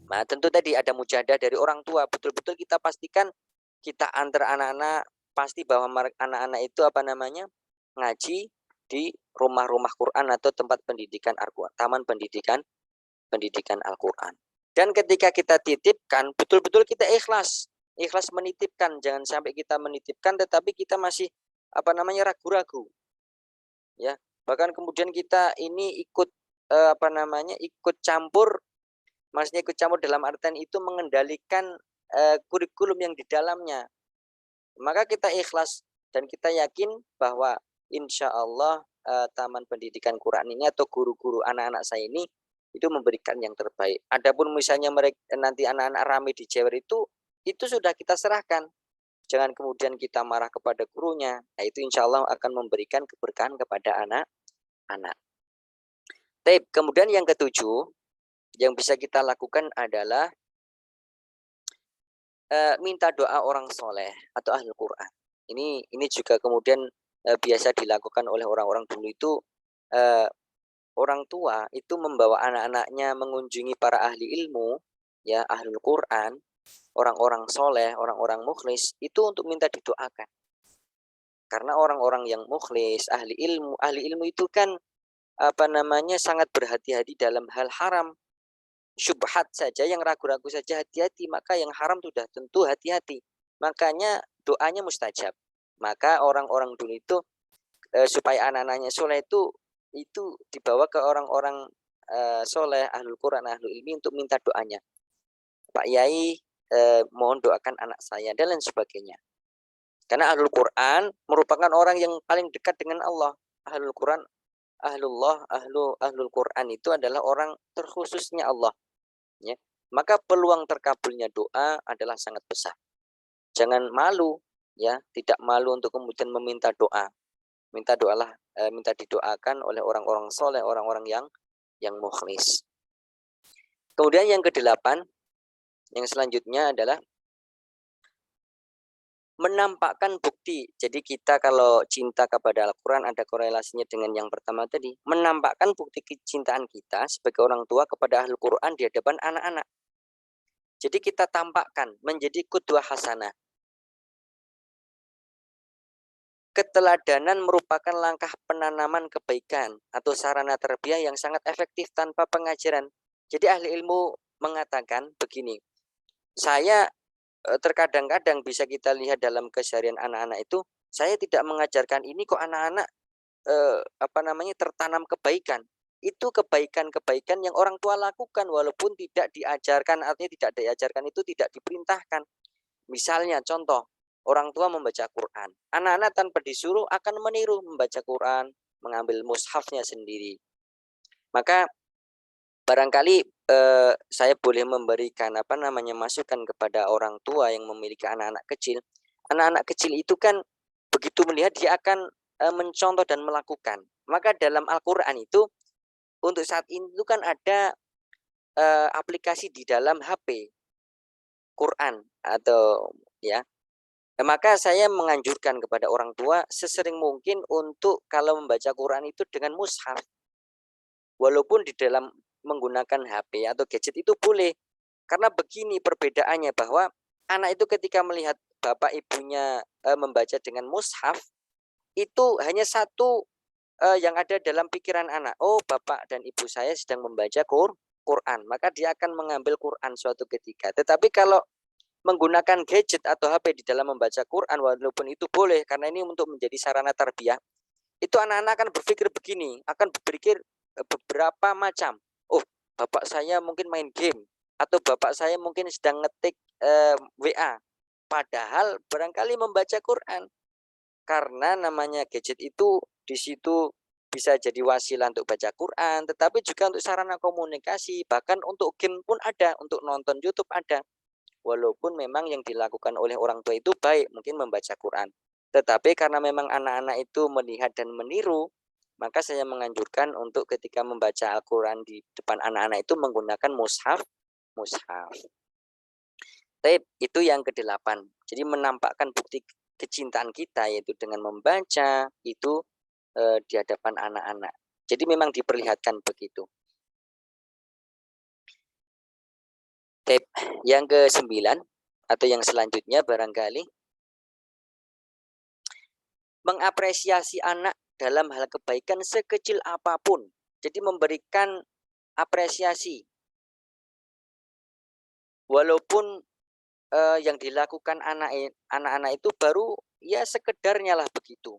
Nah, tentu tadi ada mujahadah dari orang tua. Betul-betul kita pastikan, kita antar anak-anak, pasti bahwa anak-anak itu ngaji di rumah-rumah Quran atau tempat pendidikan Al-Quran, taman pendidikan Al-Quran. Dan ketika kita titipkan, betul-betul kita ikhlas menitipkan. Jangan sampai kita menitipkan tetapi kita masih ragu-ragu. Ya, bahkan kemudian kita ini ikut campur. Maksudnya ikut campur dalam artian itu mengendalikan kurikulum yang di dalamnya. Maka kita ikhlas dan kita yakin bahwa insya Allah taman pendidikan Quran ini atau guru-guru anak-anak saya ini itu memberikan yang terbaik. Adapun misalnya mereka nanti anak-anak rame di jewer itu sudah kita serahkan. Jangan kemudian kita marah kepada gurunya. Nah, itu insya Allah akan memberikan keberkahan kepada anak-anak. Kemudian yang ketujuh yang bisa kita lakukan adalah minta doa orang soleh atau ahli Quran. Ini juga kemudian biasa dilakukan oleh orang-orang dulu itu. Orang tua itu membawa anak-anaknya mengunjungi para ahli ilmu, ya ahli Quran, orang-orang soleh, orang-orang mukhlis, itu untuk minta didoakan. Karena orang-orang yang mukhlis, ahli ilmu itu kan sangat berhati-hati dalam hal haram. Syubhat saja, yang ragu-ragu saja hati-hati, maka yang haram sudah tentu hati-hati. Makanya doanya mustajab. Maka orang-orang dulu itu supaya anak-anaknya soleh itu dibawa ke orang-orang soleh, ahlul Quran, ahlul ilmi untuk minta doanya. Pak Yai, mohon doakan anak saya dan lain sebagainya. Karena ahlul Quran merupakan orang yang paling dekat dengan Allah. Ahlul Quran, ahlul Quran itu adalah orang terkhususnya Allah. Ya. Maka peluang terkabulnya doa adalah sangat besar. Jangan malu, ya, tidak malu untuk kemudian meminta doa. Minta didoakan oleh orang-orang soleh, orang-orang yang mukhlis. Kemudian yang ke-8, yang selanjutnya adalah menampakkan bukti. Jadi kita kalau cinta kepada Al-Quran ada korelasinya dengan yang pertama tadi. Menampakkan bukti kecintaan kita sebagai orang tua kepada Ahlul Quran di hadapan anak-anak. Jadi kita tampakkan menjadi qudwah hasanah. keteladanan merupakan langkah penanaman kebaikan atau sarana tarbiyah yang sangat efektif tanpa pengajaran. Jadi ahli ilmu mengatakan begini, saya terkadang-kadang bisa kita lihat dalam keseharian anak-anak itu, saya tidak mengajarkan ini kok anak-anak tertanam kebaikan. Itu kebaikan-kebaikan yang orang tua lakukan walaupun tidak diajarkan, artinya tidak diajarkan itu tidak diperintahkan. Misalnya contoh, orang tua membaca Quran. Anak-anak tanpa disuruh akan meniru membaca Quran, mengambil mushafnya sendiri. Maka barangkali saya boleh memberikan masukan kepada orang tua yang memiliki anak-anak kecil. Anak-anak kecil itu kan begitu melihat dia akan mencontoh dan melakukan. Maka dalam Al-Quran itu untuk saat ini itu kan ada aplikasi di dalam HP Quran atau ya. Maka saya menganjurkan kepada orang tua sesering mungkin untuk kalau membaca Quran itu dengan mushaf. Walaupun di dalam menggunakan HP atau gadget itu boleh. Karena begini perbedaannya, bahwa anak itu ketika melihat bapak ibunya membaca dengan mushaf, itu hanya satu yang ada dalam pikiran anak. Oh, bapak dan ibu saya sedang membaca Quran. Maka dia akan mengambil Quran suatu ketika. Tetapi kalau menggunakan gadget atau HP di dalam membaca Quran, walaupun itu boleh, karena ini untuk menjadi sarana tarbiyah, itu anak-anak akan berpikir begini, akan berpikir beberapa macam. Oh, bapak saya mungkin main game, atau bapak saya mungkin sedang ngetik WA. Padahal barangkali membaca Quran. Karena namanya gadget itu di situ bisa jadi wasilah untuk baca Quran, tetapi juga untuk sarana komunikasi, bahkan untuk game pun ada, untuk nonton YouTube ada. Walaupun memang yang dilakukan oleh orang tua itu baik, mungkin membaca Quran. Tetapi karena memang anak-anak itu melihat dan meniru, maka saya menganjurkan untuk ketika membaca Al-Quran di depan anak-anak itu menggunakan mushaf. Tapi itu yang ke-8. Jadi menampakkan bukti kecintaan kita yaitu dengan membaca itu di hadapan anak-anak. Jadi memang diperlihatkan begitu. Yang ke-9 atau yang selanjutnya barangkali mengapresiasi anak dalam hal kebaikan sekecil apapun. Jadi memberikan apresiasi. Walaupun yang dilakukan anak-anak itu baru ya sekedarnya lah begitu.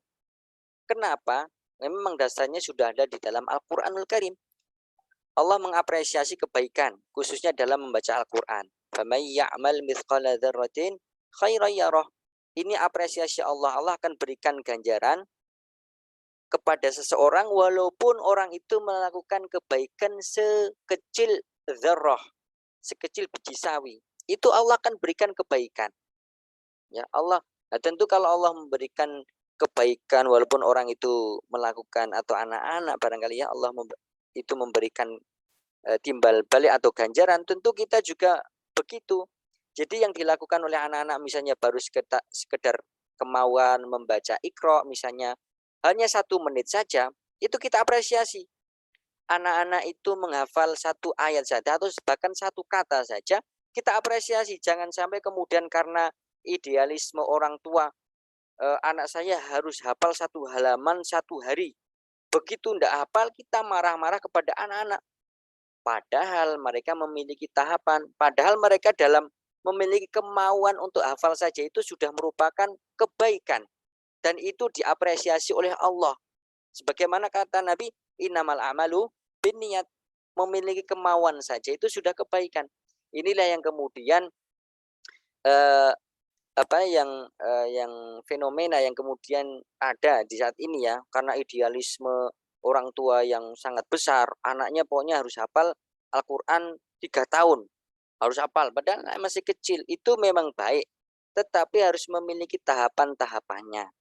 Kenapa? Memang dasarnya sudah ada di dalam Al-Qur'anul Karim. Allah mengapresiasi kebaikan, khususnya dalam membaca Al-Quran. فَمَنْ يَعْمَلْ مِثْقَالَ ذَرَّةٍ خَيْرًا يَرَهُ. Ini apresiasi Allah. Allah akan berikan ganjaran kepada seseorang walaupun orang itu melakukan kebaikan sekecil dzarrah, sekecil biji sawi. Itu Allah akan berikan kebaikan. Ya Allah. Nah, tentu kalau Allah memberikan kebaikan walaupun orang itu melakukan atau anak-anak barangkali ya Allah itu memberikan timbal balik atau ganjaran, tentu kita juga begitu. Jadi yang dilakukan oleh anak-anak misalnya baru sekedar kemauan membaca Iqra misalnya hanya 1 menit saja, itu kita apresiasi. Anak-anak itu menghafal 1 ayat saja atau bahkan 1 kata saja, kita apresiasi. Jangan sampai kemudian karena idealisme orang tua, anak saya harus hafal 1 halaman 1 hari. Begitu tidak hafal, kita marah-marah kepada anak-anak. Padahal mereka memiliki tahapan, padahal mereka dalam memiliki kemauan untuk hafal saja itu sudah merupakan kebaikan. Dan itu diapresiasi oleh Allah. Sebagaimana kata Nabi, innamal a'malu binniyat. Memiliki kemauan saja itu sudah kebaikan. Inilah yang kemudian yang fenomena yang kemudian ada di saat ini ya, karena idealisme orang tua yang sangat besar, anaknya pokoknya harus hafal Al-Quran 3 tahun, harus hafal, padahal masih kecil. Itu memang baik, tetapi harus memiliki tahapan-tahapannya,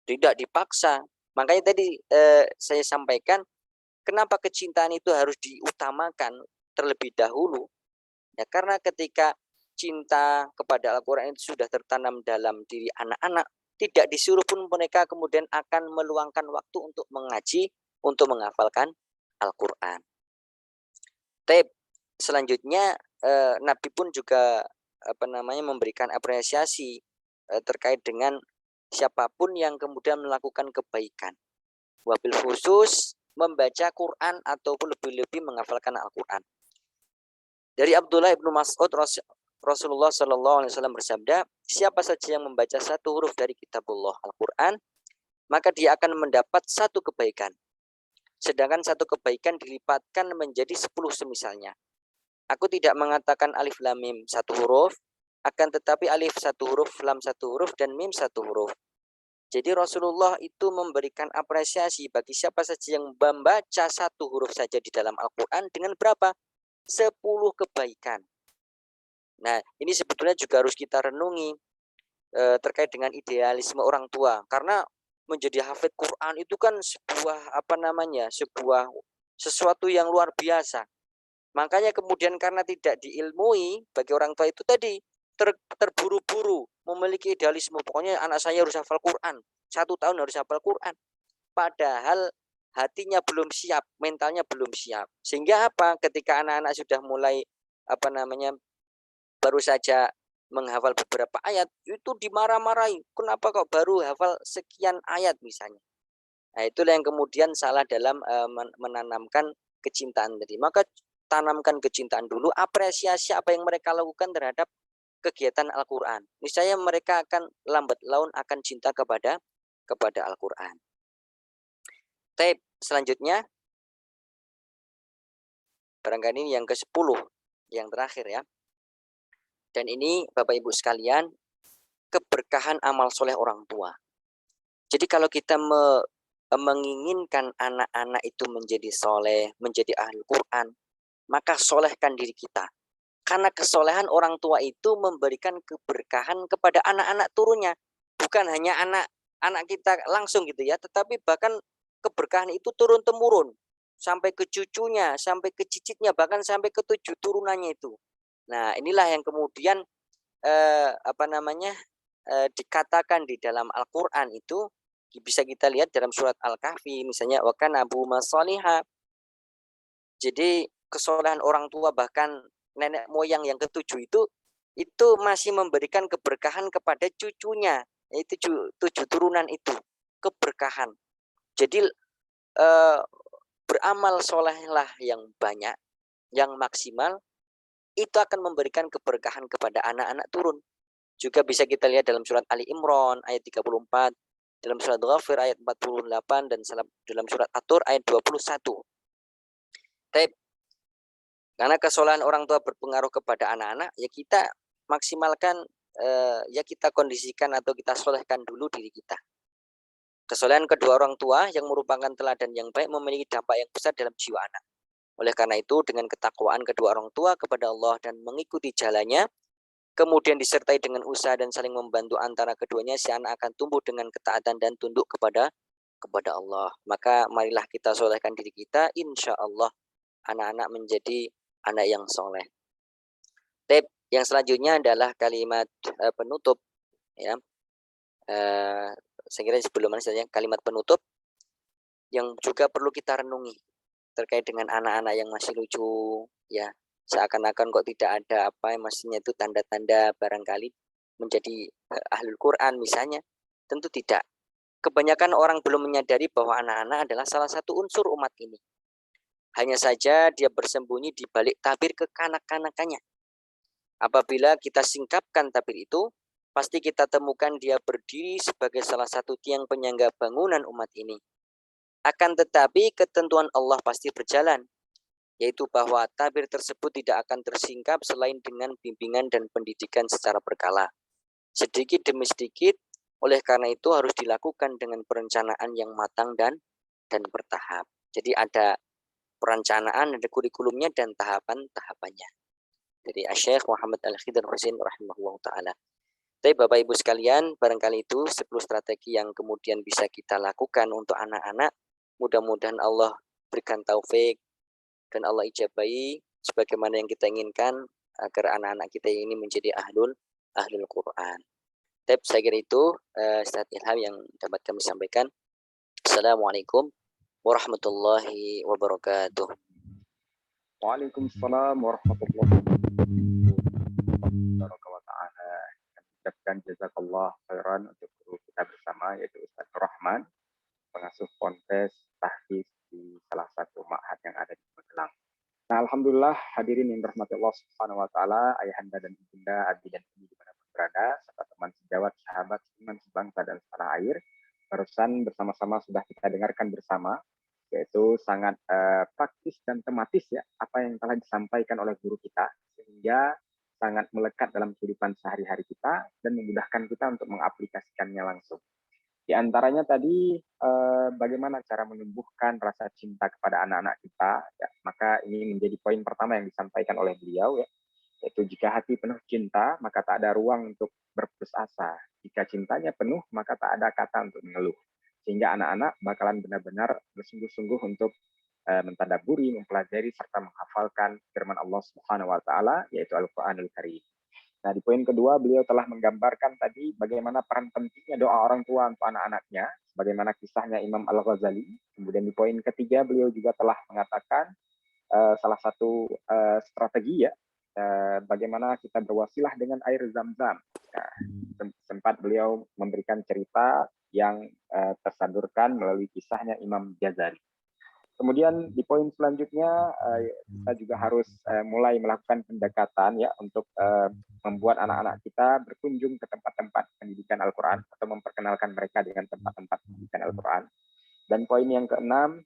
tidak dipaksa. Makanya tadi saya sampaikan, kenapa kecintaan itu harus diutamakan terlebih dahulu, ya karena ketika cinta kepada Al-Quran itu sudah tertanam dalam diri anak-anak, tidak disuruh pun mereka kemudian akan meluangkan waktu untuk mengaji, untuk menghafalkan Al-Quran. Selanjutnya Nabi pun juga memberikan apresiasi terkait dengan siapapun yang kemudian melakukan kebaikan. Wabil khusus membaca Quran ataupun lebih-lebih menghafalkan Al-Quran. Dari Abdullah ibnu Mas'ud, Rasulullah Shallallahu Alaihi Wasallam bersabda, siapa saja yang membaca satu huruf dari kitabullah Al-Quran, maka dia akan mendapat satu kebaikan. Sedangkan satu kebaikan dilipatkan menjadi 10 semisalnya. Aku tidak mengatakan alif lam mim satu huruf, akan tetapi alif satu huruf, lam satu huruf, dan mim satu huruf. Jadi Rasulullah itu memberikan apresiasi bagi siapa saja yang membaca satu huruf saja di dalam Al-Quran dengan berapa? 10 kebaikan. Nah, ini sebetulnya juga harus kita renungi terkait dengan idealisme orang tua. Karena menjadi hafid Quran itu kan sebuah sesuatu yang luar biasa. Makanya kemudian karena tidak diilmui bagi orang tua itu tadi terburu-buru memiliki idealisme, pokoknya anak saya harus hafal Quran, 1 tahun harus hafal Quran, padahal hatinya belum siap, mentalnya belum siap. Sehingga apa? Ketika anak-anak sudah mulai baru saja menghafal beberapa ayat, itu dimarah-marahi, kenapa kok baru hafal sekian ayat misalnya. Nah, itulah yang kemudian salah dalam menanamkan kecintaan tadi. Maka tanamkan kecintaan dulu, apresiasi apa yang mereka lakukan terhadap kegiatan Al-Quran. Niscaya mereka akan lambat laun akan cinta kepada Al-Quran. Taib selanjutnya, barangkali ini yang ke-10, yang terakhir ya. Dan ini Bapak Ibu sekalian, keberkahan amal soleh orang tua. Jadi kalau kita menginginkan anak-anak itu menjadi soleh, menjadi ahli Quran, maka solehkan diri kita. Karena kesolehan orang tua itu memberikan keberkahan kepada anak-anak turunnya. Bukan hanya anak kita langsung gitu ya, tetapi bahkan keberkahan itu turun-temurun. Sampai ke cucunya, sampai ke cicitnya, bahkan sampai ke 7 turunannya itu. Nah, inilah yang kemudian dikatakan di dalam Al-Quran itu, bisa kita lihat dalam surat Al-Kahfi, misalnya, wa kana abuhuma sholiha. Jadi kesolehan orang tua, bahkan nenek moyang yang ke-7 itu masih memberikan keberkahan kepada cucunya, yaitu 7 turunan itu, keberkahan. Jadi beramal solehlah yang banyak, yang maksimal, itu akan memberikan keberkahan kepada anak-anak turun. Juga bisa kita lihat dalam surat Ali Imran ayat 34, dalam surat Ghafir ayat 48, dan dalam surat At-Tur ayat 21. Tapi karena kesolehan orang tua berpengaruh kepada anak-anak, ya kita maksimalkan, ya kita kondisikan atau kita solehkan dulu diri kita. Kesolehan kedua orang tua yang merupakan teladan yang baik memiliki dampak yang besar dalam jiwa anak. Oleh karena itu, dengan ketakwaan kedua orang tua kepada Allah dan mengikuti jalannya, kemudian disertai dengan usaha dan saling membantu antara keduanya, si anak akan tumbuh dengan ketaatan dan tunduk kepada Allah. Maka marilah kita solehkan diri kita, insya Allah anak-anak menjadi anak yang soleh. Tip yang selanjutnya adalah kalimat penutup. Ya, saya kira sebelum saja kalimat penutup yang juga perlu kita renungi terkait dengan anak-anak yang masih lucu, ya, seakan-akan kok tidak ada maksudnya itu tanda-tanda barangkali menjadi ahlul Quran misalnya. Tentu tidak. Kebanyakan orang belum menyadari bahwa anak-anak adalah salah satu unsur umat ini. Hanya saja dia bersembunyi di balik tabir kekanak-kanakannya. Apabila kita singkapkan tabir itu, pasti kita temukan dia berdiri sebagai salah satu tiang penyangga bangunan umat ini. Akan tetapi ketentuan Allah pasti berjalan, yaitu bahwa tabir tersebut tidak akan tersingkap selain dengan bimbingan dan pendidikan secara berkala. Sedikit demi sedikit, oleh karena itu harus dilakukan dengan perencanaan yang matang dan bertahap. Jadi ada perencanaan, ada kurikulumnya dan tahapan-tahapannya. Dari Syekh Muhammad Al-Khidr Husain rahimahullah ta'ala. Tapi Bapak Ibu sekalian, barangkali itu 10 strategi yang kemudian bisa kita lakukan untuk anak-anak. Mudah-mudahan Allah berikan taufik dan Allah ijabahi sebagaimana yang kita inginkan agar anak-anak kita ini menjadi ahlul Quran. Tapi saya kira itu Ustaz Ilham yang dapat kami sampaikan. Assalamualaikum warahmatullahi wabarakatuh. Waalaikumsalam warahmatullahi wabarakatuh. Ucapkan jazakallah khairan untuk guru kita bersama, yaitu Ustaz Rahman, pengasuh Ponpes Tahfiz di salah satu ma'had yang ada di Magelang. Nah, alhamdulillah hadirin yang dirahmati Allah Subhanahu wa taala, ayahanda dan ibunda, abi dan umi dimanapun berada, serta teman sejawat, sahabat, iman sebangsa dan setanah air. Barusan bersama-sama sudah kita dengarkan bersama, yaitu sangat praktis dan tematis ya apa yang telah disampaikan oleh guru kita, sehingga sangat melekat dalam kehidupan sehari-hari kita dan memudahkan kita untuk mengaplikasikannya langsung. Di antaranya tadi bagaimana cara menumbuhkan rasa cinta kepada anak-anak kita, ya, maka ini menjadi poin pertama yang disampaikan oleh beliau, ya, yaitu jika hati penuh cinta maka tak ada ruang untuk berputus asa. Jika cintanya penuh maka tak ada kata untuk mengeluh. Sehingga anak-anak bakalan benar-benar bersungguh-sungguh untuk mentadaburi, mempelajari serta menghafalkan firman Allah Subhanahu wa taala, yaitu Al-Qur'anul Karim. Nah, di poin kedua beliau telah menggambarkan tadi bagaimana peran pentingnya doa orang tua untuk anak-anaknya, bagaimana kisahnya Imam Al-Ghazali. Kemudian di poin ketiga beliau juga telah mengatakan salah satu strategi ya, bagaimana kita berwasilah dengan air Zam-Zam. Nah, sempat beliau memberikan cerita yang tersadurkan melalui kisahnya Imam Ghazali. Kemudian di poin selanjutnya kita juga harus mulai melakukan pendekatan ya untuk membuat anak-anak kita berkunjung ke tempat-tempat pendidikan Al-Quran atau memperkenalkan mereka dengan tempat-tempat pendidikan Al-Quran. Dan poin yang keenam,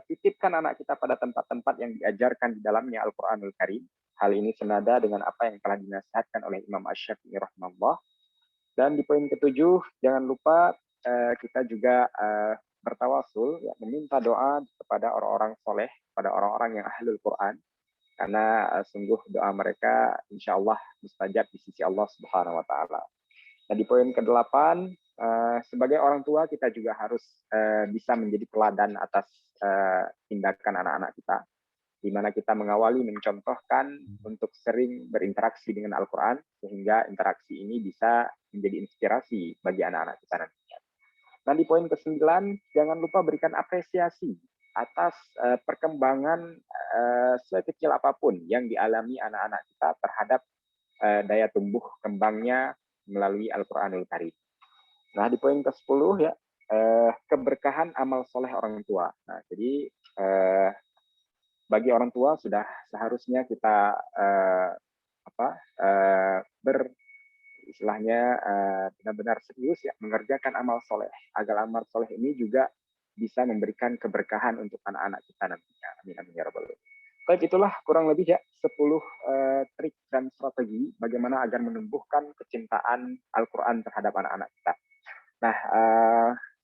titipkan anak kita pada tempat-tempat yang diajarkan di dalamnya Al-Quranul Karim. Hal ini senada dengan apa yang telah dinasihatkan oleh Imam Asy-Syafi'i rahimahullah. Dan di poin ketujuh, jangan lupa kita juga bertawasul, ya, meminta doa kepada orang-orang soleh, kepada orang-orang yang ahlul Quran, karena sungguh doa mereka insya Allah mustajab di sisi Allah Subhanahu wa taala. Nah, di poin ke-8, sebagai orang tua kita juga harus bisa menjadi teladan atas tindakan anak-anak kita, di mana kita mengawali mencontohkan untuk sering berinteraksi dengan Al-Quran, sehingga interaksi ini bisa menjadi inspirasi bagi anak-anak kita nantinya. Nah, di poin ke-9, jangan lupa berikan apresiasi atas perkembangan sekecil apapun yang dialami anak-anak kita terhadap daya tumbuh kembangnya melalui Al-Quranul Karim. Nah, di poin ke-10 ya, keberkahan amal soleh orang tua. Nah, jadi bagi orang tua sudah seharusnya kita istilahnya benar-benar serius ya mengerjakan amal soleh, agar amal soleh ini juga bisa memberikan keberkahan untuk anak-anak kita nantinya. Amin amin ya rabbal alamin. Baik, itulah kurang lebih ya 10 trik dan strategi bagaimana agar menumbuhkan kecintaan Al-Quran terhadap anak-anak kita. Nah,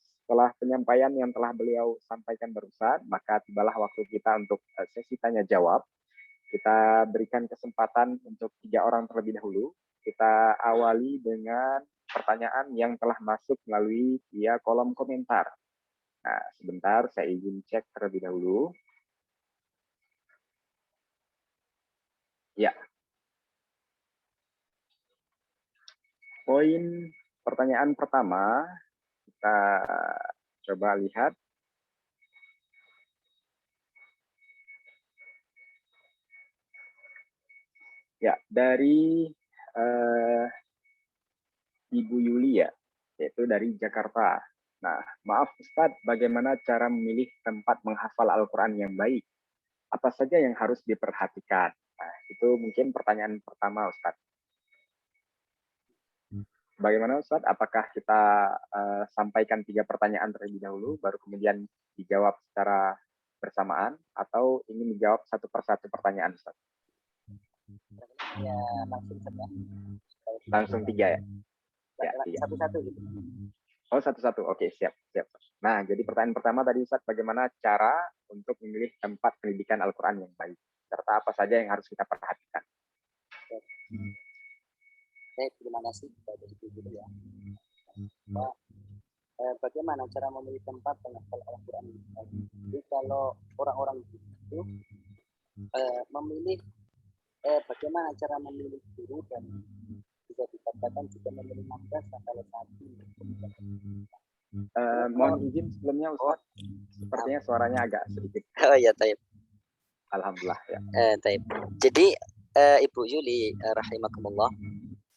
setelah penyampaian yang telah beliau sampaikan barusan, maka tibalah waktu kita untuk sesi tanya jawab. Kita berikan kesempatan untuk 3 orang terlebih dahulu. Kita awali dengan pertanyaan yang telah masuk melalui via kolom komentar. Nah, sebentar saya izin cek terlebih dahulu. Ya. Poin pertanyaan pertama, kita coba lihat. Ya, dari Ibu Yuli ya, yaitu dari Jakarta. Nah, maaf Ustadz, bagaimana cara memilih tempat menghafal Al-Quran yang baik? Apa saja yang harus diperhatikan? Nah, itu mungkin pertanyaan pertama Ustadz. Bagaimana Ustadz? Apakah kita sampaikan 3 pertanyaan terlebih dahulu, baru kemudian dijawab secara bersamaan, atau ini menjawab satu persatu pertanyaan Ustadz? Ya, langsung saja. Langsung 3 ya? Ya, satu-satu gitu. Oh, satu-satu. Oke, siap. Nah, jadi pertanyaan pertama tadi Ustaz, bagaimana cara untuk memilih tempat pendidikan Al-Quran yang baik? Serta apa saja yang harus kita perhatikan? Baik, terima kasih kepada Ibu ya. Bagaimana cara memilih tempat penghafal Al-Quran yang baik? Jadi kalau orang-orang itu memilih bagaimana cara memilih guru, dan bisa dikatakan juga memilih madrasah kalau satu. Mohon izin sebelumnya Ustaz, sepertinya suaranya agak sedikit. Oh ya, taib. Alhamdulillah ya. Taib. Jadi Ibu Yuli rahimakumullah,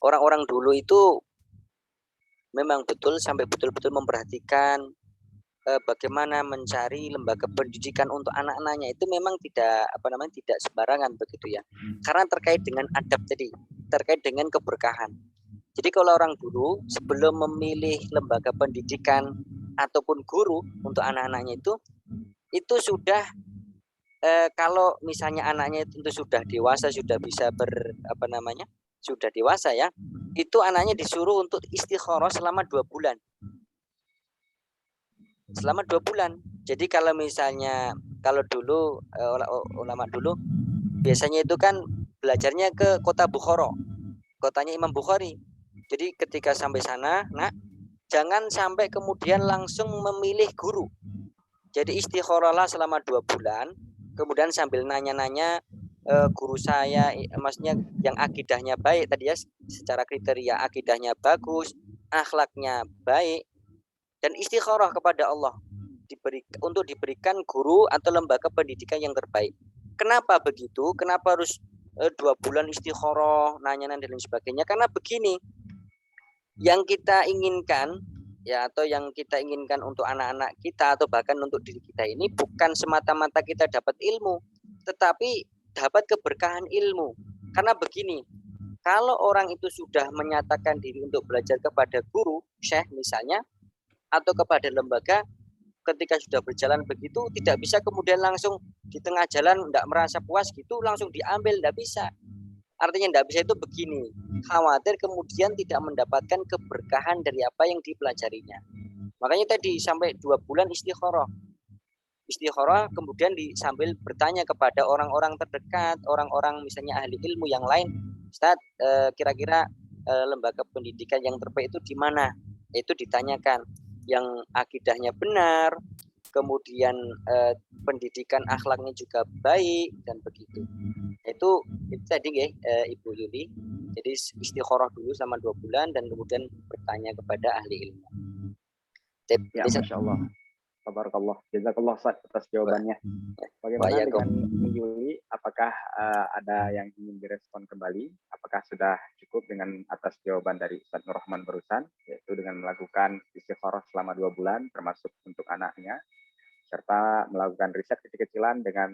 orang-orang dulu itu memang sampai betul-betul memperhatikan bagaimana mencari lembaga pendidikan untuk anak-anaknya. Itu memang tidak sembarangan begitu ya. Karena terkait dengan adab tadi, terkait dengan keberkahan. Jadi kalau orang dulu sebelum memilih lembaga pendidikan ataupun guru untuk anak-anaknya itu sudah kalau misalnya anaknya itu sudah dewasa, sudah bisa sudah dewasa ya, itu anaknya disuruh untuk istikharah selama 2 bulan. Selama 2 bulan. Jadi kalau misalnya dulu ulama dulu biasanya itu kan belajarnya ke kota Bukhara, kotanya Imam Bukhari. Jadi ketika sampai sana, jangan sampai kemudian langsung memilih guru. Jadi istikharahlah selama 2 bulan, kemudian sambil nanya-nanya guru saya, maksudnya yang akidahnya baik tadi ya, secara kriteria akidahnya bagus, akhlaknya baik, dan istikharah kepada Allah untuk diberikan guru atau lembaga pendidikan yang terbaik. Kenapa begitu? Kenapa harus 2 bulan istikharah, nanya-nanya dan lain sebagainya? Karena begini, yang kita inginkan ya, atau yang kita inginkan untuk anak-anak kita atau bahkan untuk diri kita ini bukan semata-mata kita dapat ilmu, tetapi dapat keberkahan ilmu. Karena begini, kalau orang itu sudah menyatakan diri untuk belajar kepada guru, syekh misalnya, atau kepada lembaga, ketika sudah berjalan begitu tidak bisa kemudian langsung di tengah jalan tidak merasa puas gitu langsung diambil, tidak bisa. Artinya tidak bisa itu begini, khawatir kemudian tidak mendapatkan keberkahan dari apa yang dipelajarinya. Makanya tadi sampai 2 bulan istikharah, kemudian sambil bertanya kepada orang-orang terdekat, orang-orang misalnya ahli ilmu yang lain, Ustaz, kira-kira lembaga pendidikan yang terbaik itu di mana? Itu ditanyakan yang akidahnya benar, kemudian pendidikan akhlaknya juga baik dan begitu. Itu tadi ya Ibu Yuli. Jadi istikharah dulu sama 2 bulan dan kemudian bertanya kepada ahli ilmu. Ya, Masya Allah. Tabarakallah. Jazakallah atas jawabannya. Bagaimana dengan Yuli? Apakah ada yang ingin direspon kembali? Apakah sudah cukup dengan atas jawaban dari Ustaz Nur Rahman barusan, yaitu dengan melakukan istikharah selama 2 bulan, termasuk untuk anaknya, serta melakukan riset kecil-kecilan dengan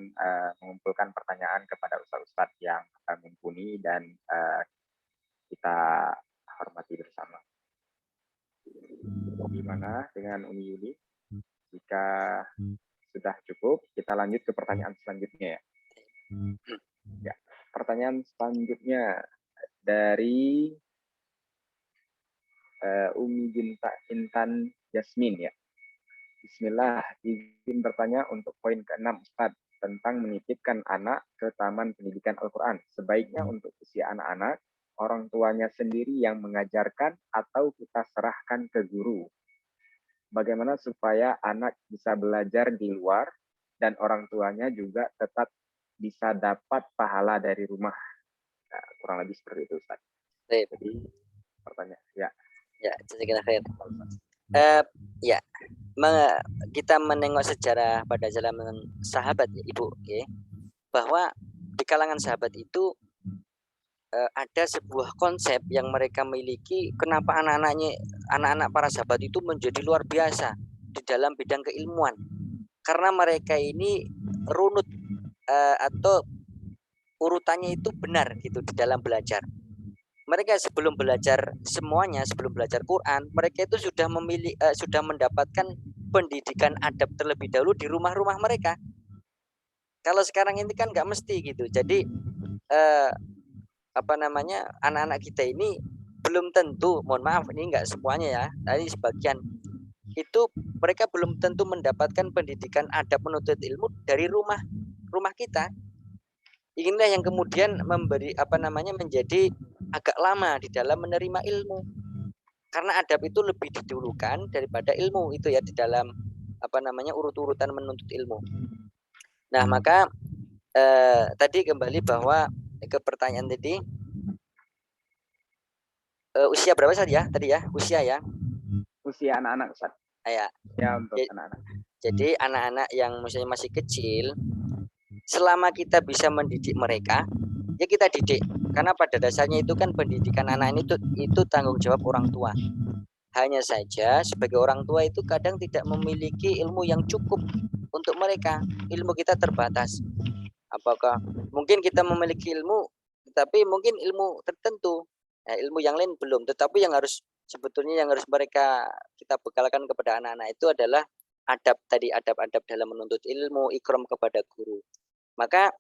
mengumpulkan pertanyaan kepada ustadz-ustadz yang mumpuni dan kita hormati bersama. Bagaimana dengan Uni Yuli? Jika sudah cukup, kita lanjut ke pertanyaan selanjutnya ya. Ya, pertanyaan selanjutnya dari Umi Binta Intan Yasmin ya. Bismillah, izin bertanya untuk poin ke-6 Ustaz, tentang menitipkan anak ke Taman Pendidikan Al-Quran. Sebaiknya untuk usia anak-anak, orang tuanya sendiri yang mengajarkan atau kita serahkan ke guru. Bagaimana supaya anak bisa belajar di luar dan orang tuanya juga tetap bisa dapat pahala dari rumah. Nah, kurang lebih seperti itu Ustaz. Jadi pertanyaan ya. Ya, jazakallah khair. Ya, kita menengok sejarah pada zaman sahabat ya, Ibu, ya, bahwa di kalangan sahabat itu ada sebuah konsep yang mereka miliki. Kenapa anak-anak para sahabat itu menjadi luar biasa di dalam bidang keilmuan? Karena mereka ini runut atau urutannya itu benar gitu di dalam belajar. Mereka sebelum belajar semuanya, sebelum belajar Quran, mereka itu sudah mendapatkan pendidikan adab terlebih dahulu di rumah-rumah mereka. Kalau sekarang ini kan nggak mesti gitu. Jadi anak-anak kita ini belum tentu, mohon maaf ini nggak semuanya ya, tadi sebagian itu mereka belum tentu mendapatkan pendidikan adab menuntut ilmu dari rumah kita. Inilah yang kemudian menjadi agak lama di dalam menerima ilmu, karena adab itu lebih didulukan daripada ilmu itu ya di dalam urut-urutan menuntut ilmu. Nah maka tadi kembali bahwa ke pertanyaan tadi, usia berapa saja tadi ya, usia ya, usia anak-anak Ustaz. Ya, untuk anak-anak. Jadi anak-anak yang misalnya masih kecil, selama kita bisa mendidik mereka, ya kita didik. karena pada dasarnya itu kan pendidikan anak itu tanggung jawab orang tua. Hanya saja sebagai orang tua itu kadang tidak memiliki ilmu yang cukup untuk mereka. Ilmu kita terbatas. Apakah mungkin kita memiliki ilmu, tetapi mungkin ilmu tertentu, ilmu yang lain belum. Tetapi yang harus sebetulnya yang harus kita bekalkan kepada anak-anak itu adalah adab-adab dalam menuntut ilmu, ikram kepada guru. Maka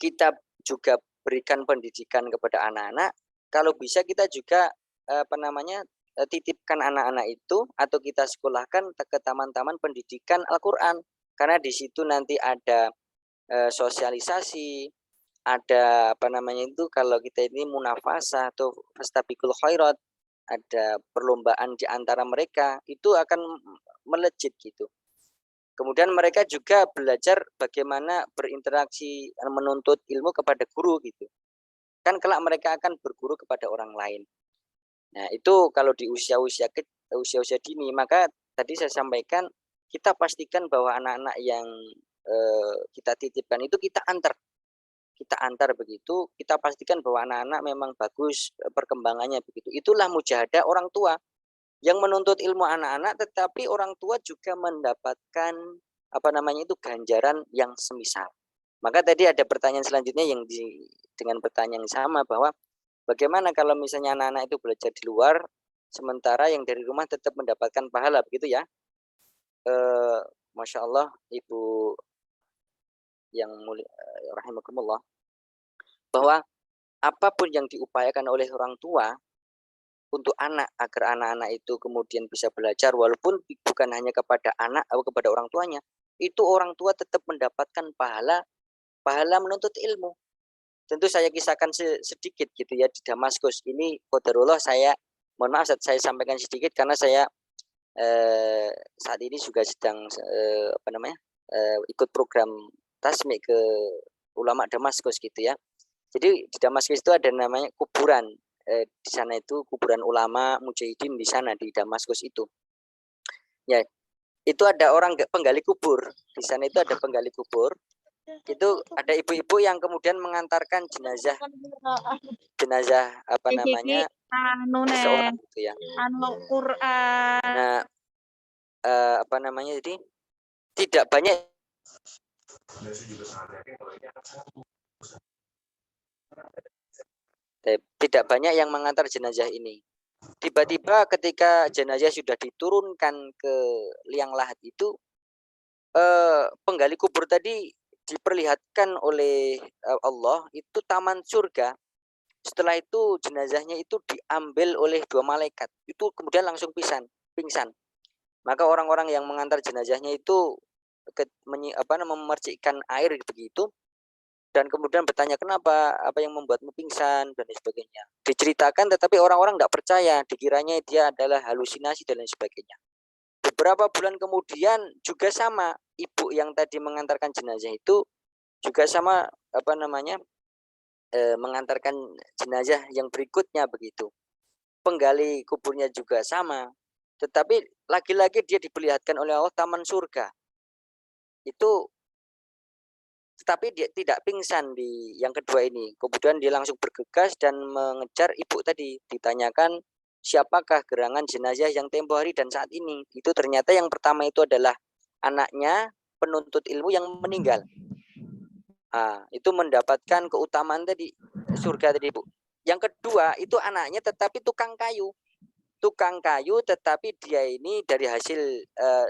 kita juga berikan pendidikan kepada anak-anak. Kalau bisa kita juga titipkan anak-anak itu atau kita sekolahkan ke taman-taman pendidikan Al-Qur'an, karena di situ nanti ada sosialisasi, ada kalau kita ini munafasah atau fastabiqul khairat, ada perlombaan di antara mereka, itu akan melejit gitu. Kemudian mereka juga belajar bagaimana berinteraksi menuntut ilmu kepada guru gitu. Kan kelak mereka akan berguru kepada orang lain. Nah, itu kalau di usia-usia dini, maka tadi saya sampaikan kita pastikan bahwa anak-anak yang kita titipkan itu kita antar begitu, kita pastikan bahwa anak-anak memang bagus perkembangannya begitu. Itulah mujahadah orang tua yang menuntut ilmu anak-anak, tetapi orang tua juga mendapatkan ganjaran yang semisal. Maka tadi ada pertanyaan selanjutnya yang dengan pertanyaan yang sama, bahwa bagaimana kalau misalnya anak-anak itu belajar di luar, sementara yang dari rumah tetap mendapatkan pahala, begitu ya? Masya Allah, Ibu yang mulia, rahimakumullah, bahwa apapun yang diupayakan oleh orang tua untuk anak, agar anak-anak itu kemudian bisa belajar, walaupun bukan hanya kepada anak atau kepada orang tuanya, itu orang tua tetap mendapatkan pahala menuntut ilmu. Tentu saya kisahkan sedikit gitu ya, di Damaskus ini qadarullah, mohon maaf saya sampaikan sedikit karena saya saat ini juga sedang ikut program tasmik ke ulama Damaskus gitu ya. Jadi di Damaskus itu ada namanya kuburan. Di sana itu kuburan ulama mujahidin di sana di Damaskus itu. Ya, itu ada orang penggali kubur. Di sana itu ada penggali kubur. Itu ada ibu-ibu yang kemudian mengantarkan jenazah seseorang gitu ya. Nah, jadi tidak banyak yang mengantar jenazah ini. Tiba-tiba ketika jenazah sudah diturunkan ke liang lahat itu, penggali kubur tadi diperlihatkan oleh Allah itu taman surga. Setelah itu jenazahnya itu diambil oleh 2 malaikat. Itu kemudian langsung pingsan. Maka orang-orang yang mengantar jenazahnya itu memercikkan air begitu, dan kemudian bertanya, kenapa, apa yang membuatmu pingsan, dan sebagainya. Diceritakan, tetapi orang-orang tidak percaya, dikiranya dia adalah halusinasi dan lain sebagainya. Beberapa bulan kemudian juga sama, ibu yang tadi mengantarkan jenazah itu juga sama mengantarkan jenazah yang berikutnya begitu. Penggali kuburnya juga sama, tetapi lagi-lagi dia diperlihatkan oleh Allah taman surga. Itu tetapi dia tidak pingsan di yang kedua ini. Kemudian dia langsung bergegas dan mengejar ibu tadi. Ditanyakan, siapakah gerangan jenazah yang tempo hari dan saat ini? Itu ternyata yang pertama itu adalah anaknya penuntut ilmu yang meninggal. Itu mendapatkan keutamaan tadi, surga tadi, Bu. Yang kedua itu anaknya tetapi tukang kayu. Tukang kayu, tetapi dia ini dari hasil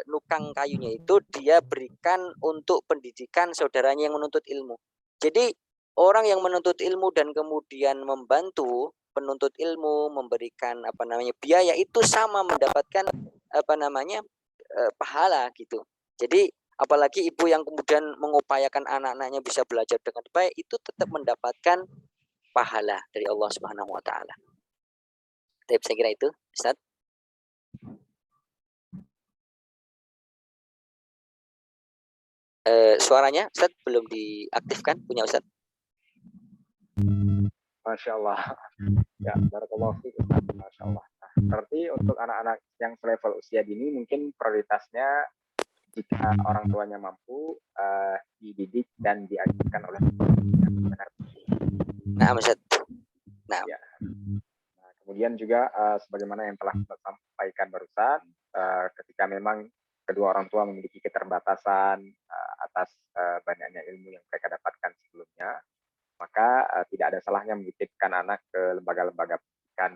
nukang kayunya itu dia berikan untuk pendidikan saudaranya yang menuntut ilmu. Jadi orang yang menuntut ilmu dan kemudian membantu penuntut ilmu, memberikan biaya, itu sama mendapatkan pahala gitu. Jadi apalagi ibu yang kemudian mengupayakan anak-anaknya bisa belajar dengan baik, itu tetap mendapatkan pahala dari Allah Subhanahu wa taala. Saya kira itu, Ustaz. Suaranya Ustaz belum diaktifkan, punya Ustaz. Masya Allah. Ya, barakallahu fiik. Masya Allah. Nah, berarti untuk anak-anak yang selevel usia dini mungkin prioritasnya jika orang tuanya mampu dididik dan diajarkan oleh benar. Nah, Ustaz. Nah, Ya. Nah, kemudian juga sebagaimana yang telah kita sampaikan barusan, ketika memang kedua orang tua memiliki keterbatasan atas banyaknya ilmu yang mereka dapatkan sebelumnya, maka tidak ada salahnya menitipkan anak ke lembaga-lembaga pendidikan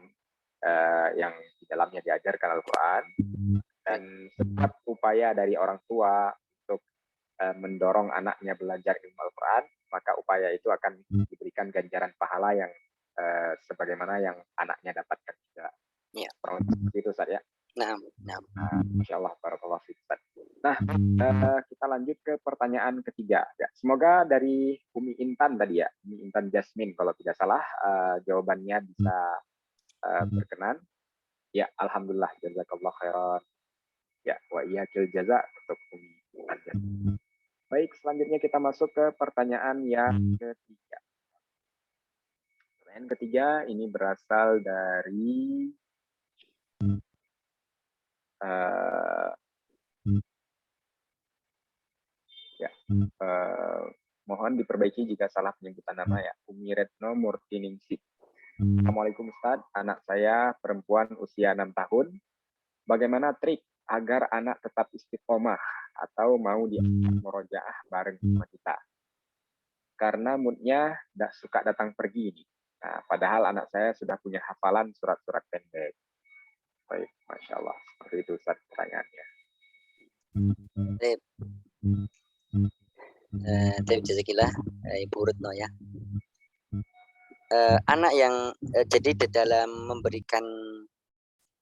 yang di dalamnya diajarkan Al-Quran, dan setiap upaya dari orang tua untuk mendorong anaknya belajar ilmu Al-Quran, maka upaya itu akan diberikan ganjaran pahala yang sebagaimana yang anaknya dapatkan juga. Ya. Kurang lebih seperti itu, Ustaz ya. nah. Masya Allah, barakallahu fiik, Ustaz. Nah, kita lanjut ke pertanyaan ketiga. Ya, semoga dari Umi Intan tadi ya, Umi Intan Jasmine kalau tidak salah, jawabannya bisa berkenan. Ya, alhamdulillah, jazakallah khairan. Ya, wa iyakil jaza untuk Umi Intan Jasmine. Baik, selanjutnya kita masuk ke pertanyaan yang ketiga. Pertanyaan ketiga ini berasal dari mohon diperbaiki jika salah penyebutan nama ya. Umi Retno Murtiningsih. Assalamualaikum Ustaz, anak saya perempuan usia 6 tahun. Bagaimana trik agar anak tetap istiqomah atau mau diajak murojaah bareng sama kita? Karena moodnya suka datang pergi nih. Nah, padahal anak saya sudah punya hafalan surat-surat pendek. Baik, Masya Allah. Seperti itu Ustaz pertanyaannya. Jazakillah Ibu Retno ya. Anak yang jadi di dalam memberikan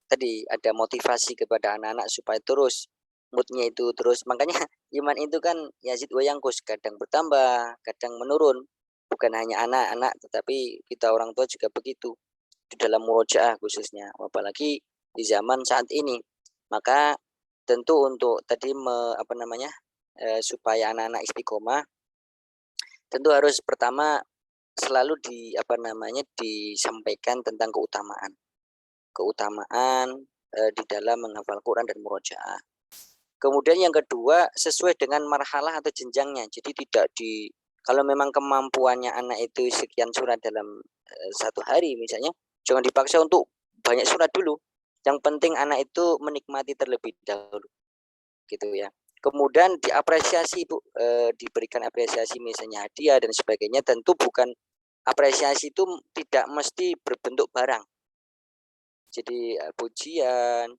tadi ada motivasi kepada anak-anak supaya terus moodnya itu terus, makanya iman itu kan yazid wa yanqus, kadang bertambah kadang menurun, bukan hanya anak-anak tetapi kita orang tua juga begitu di dalam murojaah khususnya, apalagi di zaman saat ini. Maka tentu untuk tadi supaya anak-anak istiqomah, tentu harus pertama selalu disampaikan tentang keutamaan di dalam menghafal Quran dan murojaah. Kemudian yang kedua, sesuai dengan marhalah atau jenjangnya. Jadi tidak kalau memang kemampuannya anak itu sekian surat dalam satu hari misalnya, jangan dipaksa untuk banyak surat dulu. Yang penting anak itu menikmati terlebih dahulu, gitu ya. Kemudian diapresiasi Bu, diberikan apresiasi misalnya hadiah dan sebagainya. Tentu bukan apresiasi itu tidak mesti berbentuk barang. Jadi pujian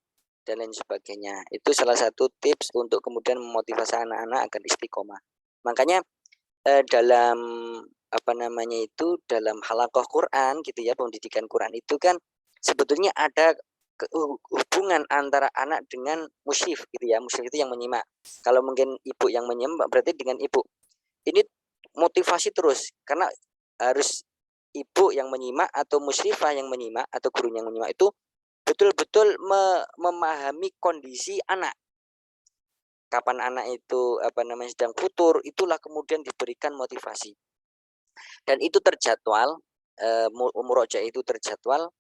dan lain sebagainya. Itu salah satu tips untuk kemudian memotivasi anak-anak agar istiqomah. Makanya dalam dalam halaqah Quran gitu ya, pendidikan Quran itu kan sebetulnya ada hubungan antara anak dengan musyrif gitu ya. Musyrif itu yang menyimak. Kalau mungkin ibu yang menyimak berarti dengan ibu. Ini motivasi terus karena harus ibu yang menyimak atau musyrifah yang menyimak atau guru yang menyimak itu betul-betul memahami kondisi anak. Kapan anak itu sedang futur, itulah kemudian diberikan motivasi. Dan itu terjadwal, murojaah itu terjadwal,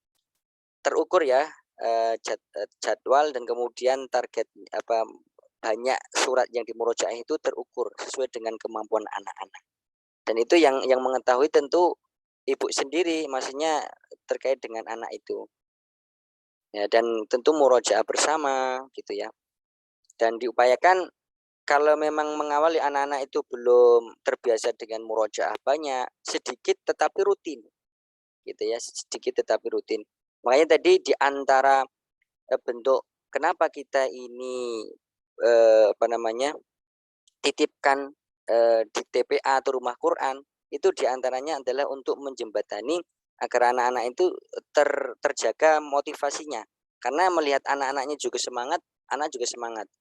terukur ya, jadwal dan kemudian target banyak surat yang dimurojaah itu terukur sesuai dengan kemampuan anak-anak. Dan itu yang mengetahui tentu ibu sendiri, maksudnya terkait dengan anak itu. Ya, dan tentu murojaah bersama gitu ya. Dan diupayakan kalau memang mengawali anak-anak itu belum terbiasa dengan murojaah banyak, sedikit tetapi rutin. Gitu ya, sedikit tetapi rutin. Makanya tadi di antara bentuk kenapa kita ini titipkan di TPA atau rumah Quran, itu diantaranya adalah untuk menjembatani agar anak-anak itu terjaga motivasinya. Karena melihat anak-anaknya juga semangat, anak juga semangat.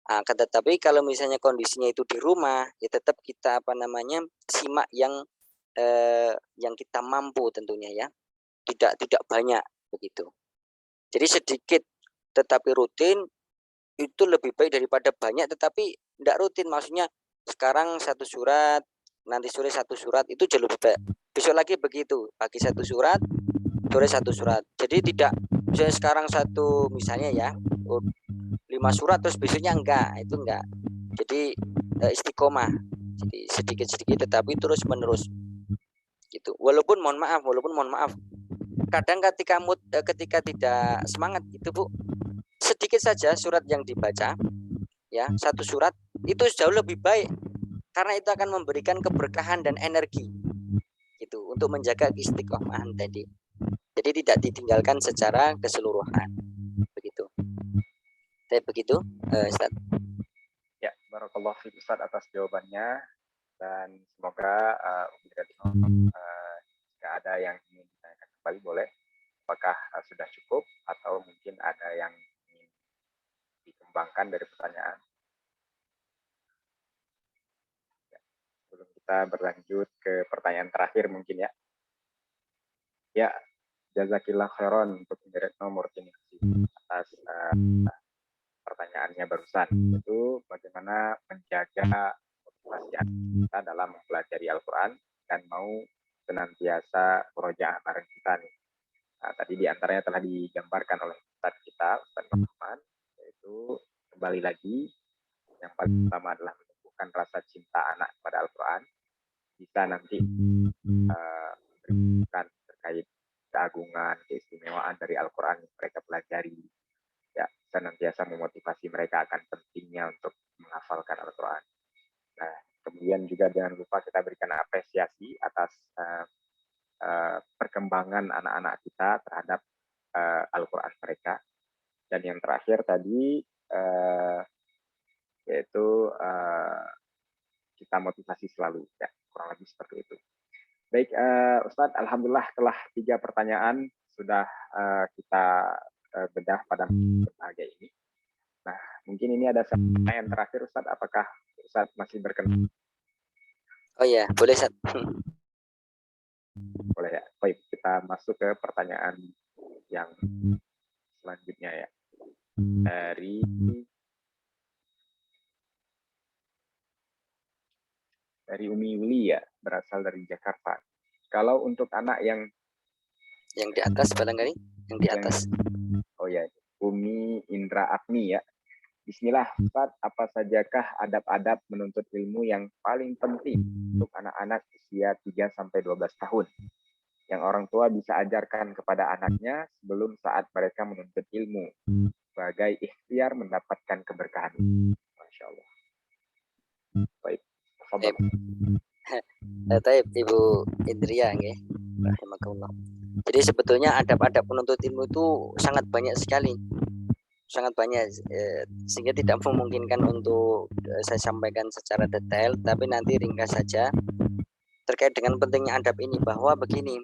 Tetapi kalau misalnya kondisinya itu di rumah, ya tetap kita simak yang kita mampu tentunya ya. Tidak banyak begitu. Jadi sedikit tetapi rutin itu lebih baik daripada banyak tetapi tidak rutin. Maksudnya sekarang satu surat, nanti sore satu surat, itu jauh lebih baik. Besok lagi begitu, pagi satu surat, sore satu surat. Jadi tidak misalnya sekarang misalnya ya 5 surat terus besoknya enggak, itu enggak. Jadi istiqomah. Jadi sedikit-sedikit tetapi terus menerus. gitu. Walaupun mohon maaf, kadang ketika tidak semangat itu Bu, sedikit saja surat yang dibaca, ya satu surat itu jauh lebih baik karena itu akan memberikan keberkahan dan energi gitu untuk menjaga istiqomahan tadi. Jadi tidak ditinggalkan secara keseluruhan begitu. Saya begitu, Ustaz. Ya, barakallahu fiik Ustaz atas jawabannya, dan semoga jika ada yang ingin ditanyakan kembali boleh. Apakah sudah cukup atau mungkin ada yang ingin dikembangkan dari pertanyaan? Ya, sebelum kita berlanjut ke pertanyaan terakhir mungkin ya. Ya, jazakillah khairan untuk nomor ini atas pertanyaannya barusan, itu bagaimana menjaga motivasi kita dalam mempelajari Al-Quran dan mau senantiasa murojaah bareng kita nih. Nah, tadi diantaranya telah digambarkan oleh Ustaz kita, Ustaz Muhammad, yaitu kembali lagi yang paling utama adalah menumbuhkan rasa cinta anak kepada Al-Quran, bisa nanti memberikan terkait keagungan, keistimewaan dari Al-Quran yang mereka pelajari. Ya, senantiasa memotivasi mereka akan pentingnya untuk menghafalkan Al-Quran. Nah, kemudian juga jangan lupa kita berikan apresiasi atas perkembangan anak-anak kita terhadap Al-Quran mereka. Dan yang terakhir tadi yaitu kita motivasi selalu, ya kurang lebih seperti itu. Baik, Ustadz, alhamdulillah telah 3 pertanyaan sudah kita bedah pada berbagai ini. Nah, mungkin ini ada pertanyaan terakhir, Ustadz. Apakah Ustadz masih berkenan? Oh ya, boleh Ustaz. Boleh ya. Baik, kita masuk ke pertanyaan yang selanjutnya ya. Dari Umi Yuli ya, berasal dari Jakarta. Kalau untuk anak yang di atas barangkali, yang di atas. Oh ya, Umi Indra Agni ya. Bismillah, Ustaz, apa sajakah adab-adab menuntut ilmu yang paling penting untuk anak-anak usia 3-12 tahun yang orang tua bisa ajarkan kepada anaknya sebelum saat mereka menuntut ilmu sebagai ikhtiar mendapatkan keberkahan. Masya Allah. Baik. Baik, Ibu Indria nggih. Rahimakumullah. Jadi sebetulnya adab-adab penuntut ilmu itu sangat banyak sekali. Sangat banyak sehingga tidak memungkinkan untuk saya sampaikan secara detail, tapi nanti ringkas saja terkait dengan pentingnya adab ini, bahwa begini,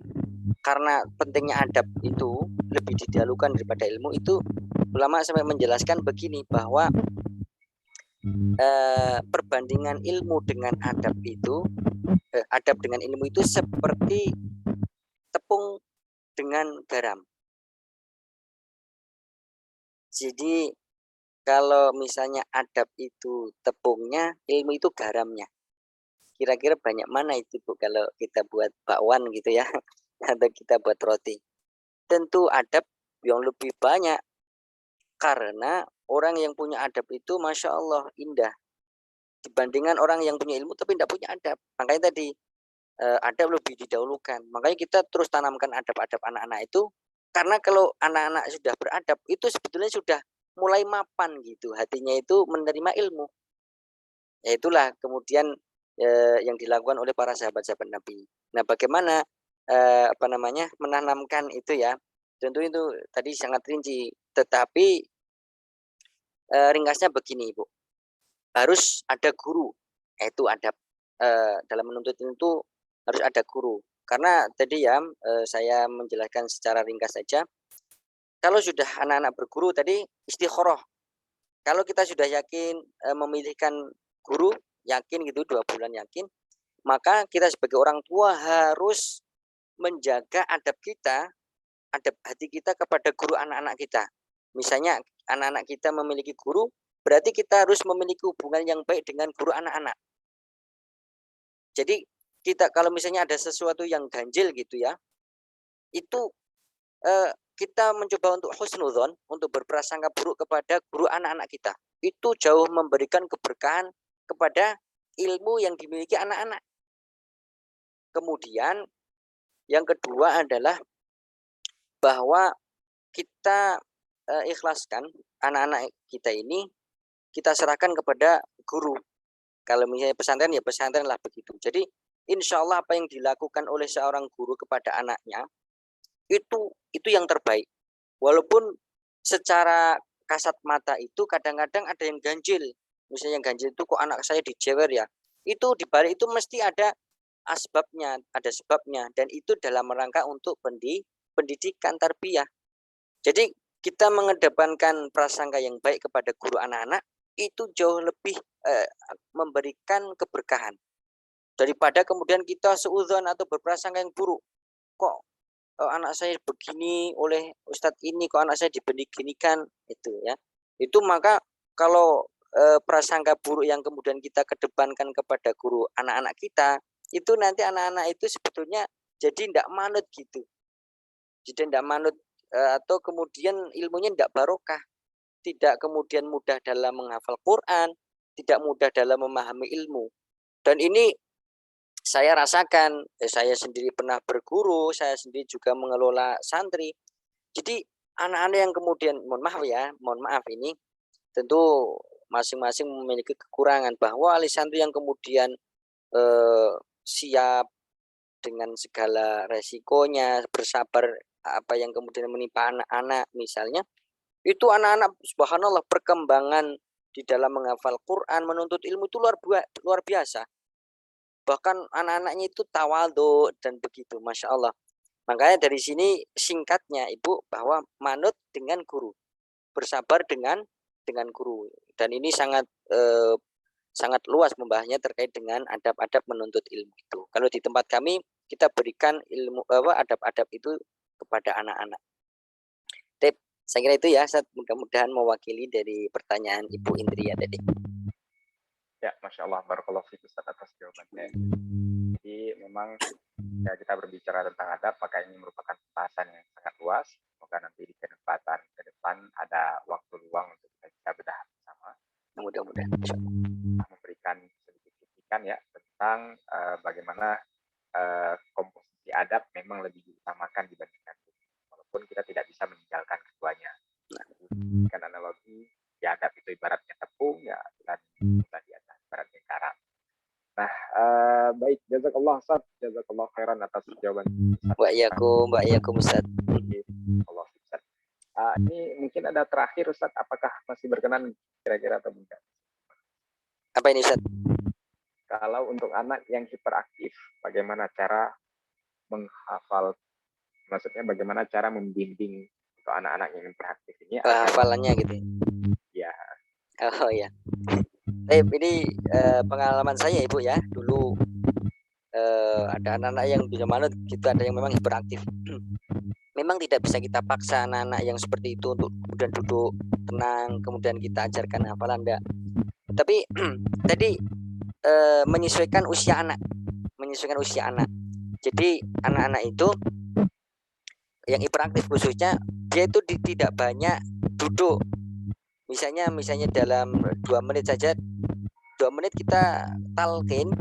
karena pentingnya adab itu lebih didahulukan daripada ilmu, itu ulama sampai menjelaskan begini, bahwa perbandingan ilmu dengan adab itu, adab dengan ilmu itu seperti tepung dengan garam. Jadi kalau misalnya adab itu tepungnya, ilmu itu garamnya. Kira-kira banyak mana itu Bu kalau kita buat bakwan gitu ya, atau kita buat roti? Tentu adab yang lebih banyak, karena orang yang punya adab itu Masya Allah indah dibandingkan orang yang punya ilmu tapi tidak punya adab. Makanya tadi adab lebih didahulukan. Makanya kita terus tanamkan adab-adab anak-anak itu, karena kalau anak-anak sudah beradab itu sebetulnya sudah mulai mapan gitu, hatinya itu menerima ilmu. Ya itulah kemudian yang dilakukan oleh para sahabat-sahabat Nabi. Nah, bagaimana menanamkan itu ya? Tentu itu tadi sangat rinci, tetapi ringkasnya begini, Bu. Harus ada guru, yaitu adab dalam menuntut ilmu itu harus ada guru. Karena tadi ya saya menjelaskan secara ringkas saja. Kalau sudah anak-anak berguru tadi istikharah. Kalau kita sudah yakin memilihkan guru, yakin gitu 2 bulan yakin, maka kita sebagai orang tua harus menjaga adab kita, adab hati kita kepada guru anak-anak kita. Misalnya anak-anak kita memiliki guru, berarti kita harus memiliki hubungan yang baik dengan guru anak-anak. Jadi kita kalau misalnya ada sesuatu yang ganjil gitu ya, itu kita mencoba untuk husnudzon, untuk berprasangka buruk kepada guru anak-anak kita. Itu jauh memberikan keberkahan kepada ilmu yang dimiliki anak-anak. Kemudian Yang kedua adalah bahwa kita ikhlaskan anak-anak kita ini, kita serahkan kepada guru. Kalau misalnya pesantren, ya pesantren lah begitu. Jadi insya Allah apa yang dilakukan oleh seorang guru kepada anaknya itu yang terbaik. Walaupun secara kasat mata itu kadang-kadang ada yang ganjil. Misalnya yang ganjil itu kok anak saya dijewer ya. Itu di balik itu mesti ada asbabnya, ada sebabnya, dan itu dalam rangka untuk pendidikan tarbiyah. Jadi kita mengedepankan prasangka yang baik kepada guru anak-anak itu jauh lebih memberikan keberkahan daripada kemudian kita seuzon atau berprasangka yang buruk. Kok anak saya begini oleh ustadz ini, kok anak saya dibeginikan, itu ya. Itu maka kalau prasangka buruk yang kemudian kita kedepankan kepada guru anak-anak kita, itu nanti anak-anak itu sebetulnya jadi tidak manut gitu. Jadi tidak manut atau kemudian ilmunya tidak barokah, tidak kemudian mudah dalam menghafal Quran, tidak mudah dalam memahami ilmu. Dan ini saya rasakan, saya sendiri pernah berguru, saya sendiri juga mengelola santri. Jadi anak-anak yang kemudian, mohon maaf ini, tentu masing-masing memiliki kekurangan, bahwa wali santri yang kemudian siap dengan segala resikonya, bersabar apa yang kemudian menimpa anak-anak misalnya, itu anak-anak subhanallah perkembangan di dalam menghafal Quran, menuntut ilmu itu luar biasa. Bahkan anak-anaknya itu tawadhu dan begitu, masya Allah. Makanya dari sini singkatnya Ibu, bahwa manut dengan guru, bersabar dengan guru, dan ini sangat sangat luas membahasnya terkait dengan adab-adab menuntut ilmu itu. Kalau di tempat kami kita berikan ilmu adab-adab itu kepada anak-anak. Saya kira itu ya, mudah-mudahan mewakili dari pertanyaan Ibu Indria tadi. Ya, Masya Allah, barakallahu fiik Ustaz atas jawabannya. Jadi memang ya, kita berbicara tentang adab, maka ini merupakan pembahasan yang sangat luas. Semoga nanti di kesempatan ke depan ada waktu luang untuk kita bedah bersama. Mudah-mudahan memberikan sedikit kritikan ya tentang bagaimana komposisi adab memang lebih diutamakan dibandingkan ilmu. Walaupun kita tidak bisa meninggalkan keduanya. Kan analogi, ya adab itu ibaratnya tepung, ya dan tadi ibaratnya garam. Nah, baik, jazakallah Ustaz, jazakallah khairan atas jawaban. Mbak Yakum Ustaz. Allah Ustaz. Ini mungkin ada terakhir Ustaz, apakah masih berkenan kira-kira atau tidak? Apa ini Ustaz? Kalau untuk anak yang hiperaktif, bagaimana cara menghafal, maksudnya bagaimana cara membimbing untuk anak-anak yang hiperaktif ini? Hafalannya gitu ya? Oh ya. Ini pengalaman saya Ibu ya, dulu ada anak-anak yang bisa manut gitu, ada yang memang hiperaktif. Memang tidak bisa kita paksa anak-anak yang seperti itu untuk kemudian duduk tenang, kemudian kita ajarkan hafalan, enggak. Tapi tadi menyesuaikan usia anak. Jadi anak-anak itu yang hiperaktif khususnya, dia itu tidak banyak duduk. Misalnya dalam 2 menit saja, 2 menit kita talqin,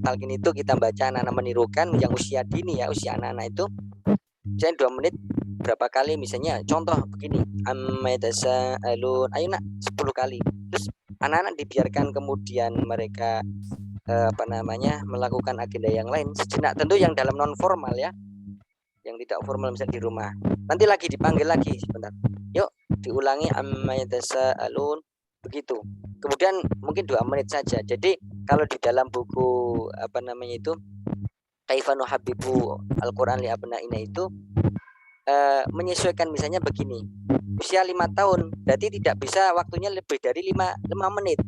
talqin itu kita baca anak-anak menirukan yang usia dini ya, usia anak-anak itu. Misalnya 2 menit berapa kali, misalnya contoh begini, amma yatasaalun, ayo nak 10 kali. Terus anak-anak dibiarkan kemudian mereka melakukan agenda yang lain sejenak, tentu yang dalam non formal ya, yang tidak formal, misalnya di rumah. Nanti lagi dipanggil lagi sebentar, yuk diulangi amma yatasaalun, begitu. Kemudian mungkin 2 menit saja. Jadi kalau di dalam buku Kaifa Nuhabbibu Al-Quran li Abna'ina itu menyesuaikan, misalnya begini, usia 5 tahun berarti tidak bisa waktunya lebih dari 5 menit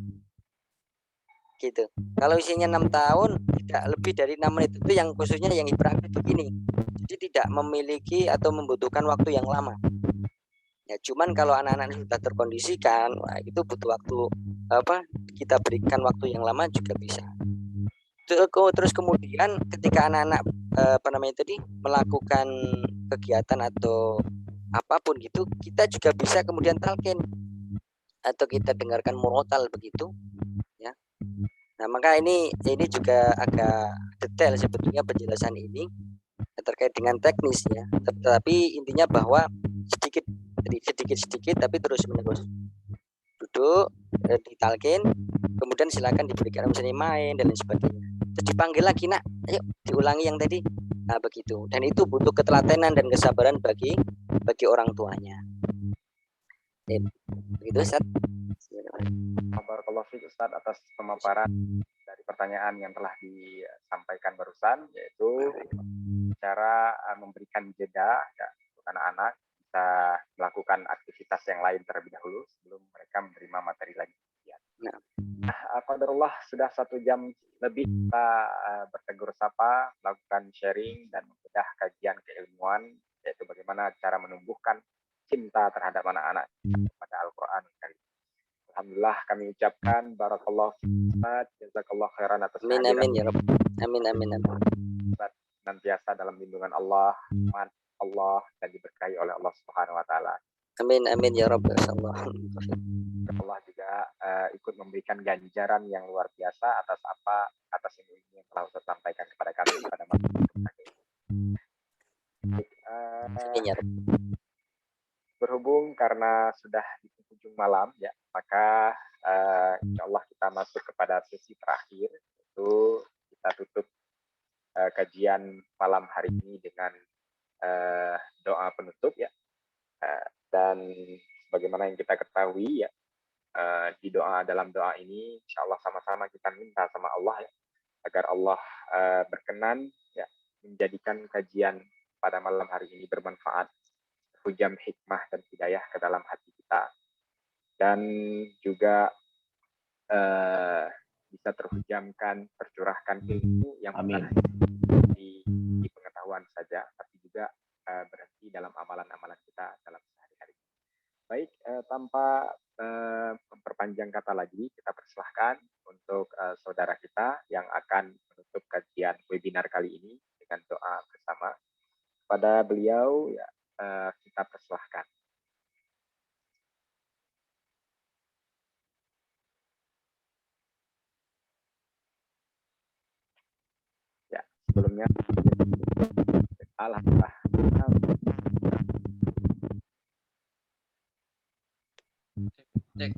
gitu. Kalau usianya 6 tahun tidak lebih dari 6 menit, itu yang khususnya yang hiperaktif begini. Jadi tidak memiliki atau membutuhkan waktu yang lama ya. Cuman kalau anak-anak sudah terkondisikan, wah, itu butuh waktu, kita berikan waktu yang lama juga bisa. Terus kemudian ketika anak-anak melakukan kegiatan atau apapun gitu, kita juga bisa kemudian talqin atau kita dengarkan murotal begitu ya. Nah, maka ini juga agak detail sebetulnya penjelasan ini terkait dengan teknis ya. Tetapi intinya bahwa sedikit tapi terus menerus duduk, ditalkin, kemudian silakan diberikan misalnya main dan lain sebagainya. Terus dipanggil lagi, nak, ayo diulangi yang tadi. Nah, begitu. Dan itu butuh ketelatenan dan kesabaran bagi orang tuanya. Begitu, Ustaz. Barakallahu fiik Ustaz atas pemaparan dari pertanyaan yang telah disampaikan barusan, yaitu cara memberikan jeda ya, untuk anak-anak bisa melakukan aktivitas yang lain terlebih dahulu sebelum mereka menerima materi lagi. Qadarullah sudah 1 jam lebih kita bertegur sapa, melakukan sharing dan membedah kajian keilmuan, yaitu bagaimana cara menumbuhkan cinta terhadap anak-anak kepada Al-Quran. Alhamdulillah kami ucapkan barakallahu fiik, jazakallah khairan atas Amin ya Rabb. Amin. Senantiasa dalam lindungan Allah, rahmat Allah, dan diberkahi oleh Allah Subhanahu wa taala. Amin ya Rabb. Allah juga ikut memberikan ganjaran yang luar biasa atas ilmu yang telah Ustaz sampaikan kepada kami pada masa ini. Berhubung karena sudah di penghujung malam ya, maka insya Allah kita masuk kepada sesi terakhir, yaitu kita tutup kajian malam hari ini dengan doa penutup ya. Dan bagaimana yang kita ketahui ya, di dalam doa ini insya Allah sama-sama kita minta sama Allah ya, agar Allah berkenan ya menjadikan kajian pada malam hari ini bermanfaat, hujam hikmah dan hidayah ke dalam hati kita, dan juga bisa tercurahkan ilmu yang bukan di pengetahuan saja, tapi juga berhenti dalam amalan-amalan kita dalam sehari-hari. Baik, tanpa memperpanjang kata lagi, kita persilahkan untuk saudara kita yang akan menutup kajian webinar kali ini dengan doa bersama. Pada beliau ya, kita persilahkan. Ya, sebelumnya alhamdulillah. Ya.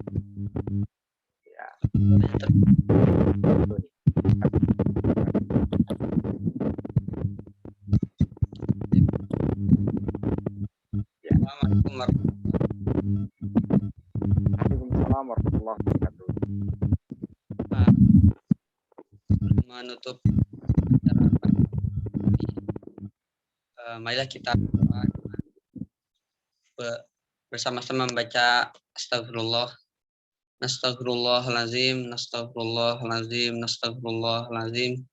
Waalaikumsalam warahmatullahi wabarakatuh. Menutup marilah kita bersama-sama membaca astagfirullah. Nastaghfirullahalazim, nastaghfirullahalazim, nastaghfirullahalazim.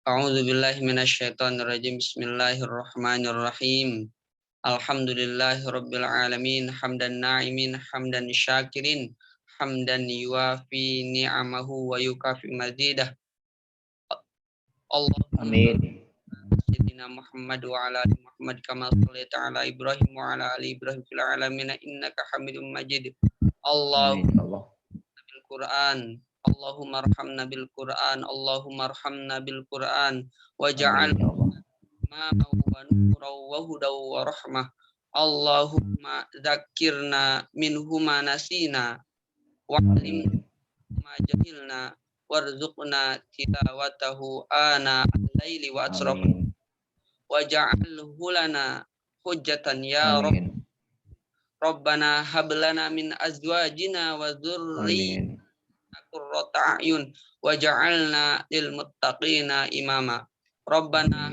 A'udzubillahi minasyaitonirrajim. Bismillahirrahmanirrahim. Alhamdulillahirabbil alamin, hamdan na'imin, hamdan syakirin, hamdan yuwafi ni'amahu wa yukafi mazidah. Allahumma Amin. Sayyidina Muhammad wa ala ali Muhammad kama shallaita ala Ibrahim wa ala ali Ibrahim fil alamin innaka Hamidum Majid. Allahumma bil Qur'an, Allahumma arhamna bil Qur'an, Allahumma arhamna bil Qur'an waj'al ma wa nuran wa hudan wa rahmah. Allahumma dzakirna minhu ma nasina wa 'allimna ma jahilna warzuqna tilawatahu ana al-laili wa atraf waj'alhu lana hujjatan ya Rabb. Rabbana hab lana min azwajina wa dzurriyyatina qurrata a'yun waj'alna lil muttaqina imama. Rabbana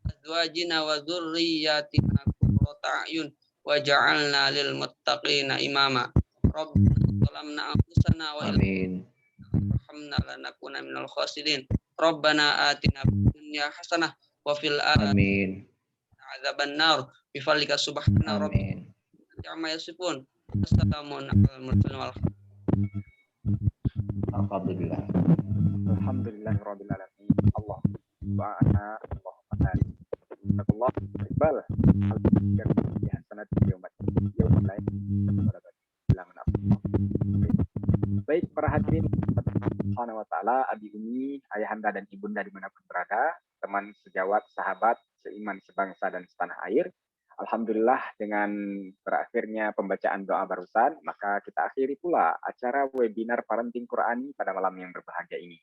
azwajina wa dzurriyyatina qurrata a'yun waj'alna lil muttaqina imama. Rabbana zalamna anfusana wa illam tarhamna lanakuna minal khasirin. Rabbana atina fid dunya hasanah wa fil akhirati adzaban nar bi fadlika subhana rabbika amma yasifun. Assalamun alal mursalin. Alhamdulillah. Alhamdulillahirabbil alamin. Allah subhanahu wa ta'ala. Allah iqbal. Ya sanad yaumil lain. Baik, para hadirin subhanahu wa ta'ala, abi umi, ayahanda dan ibunda dimanapun berada, teman sejawat, sahabat, seiman, sebangsa dan setanah air. Alhamdulillah dengan berakhirnya pembacaan doa barusan, maka kita akhiri pula acara webinar Parenting Qurani pada malam yang berbahagia ini.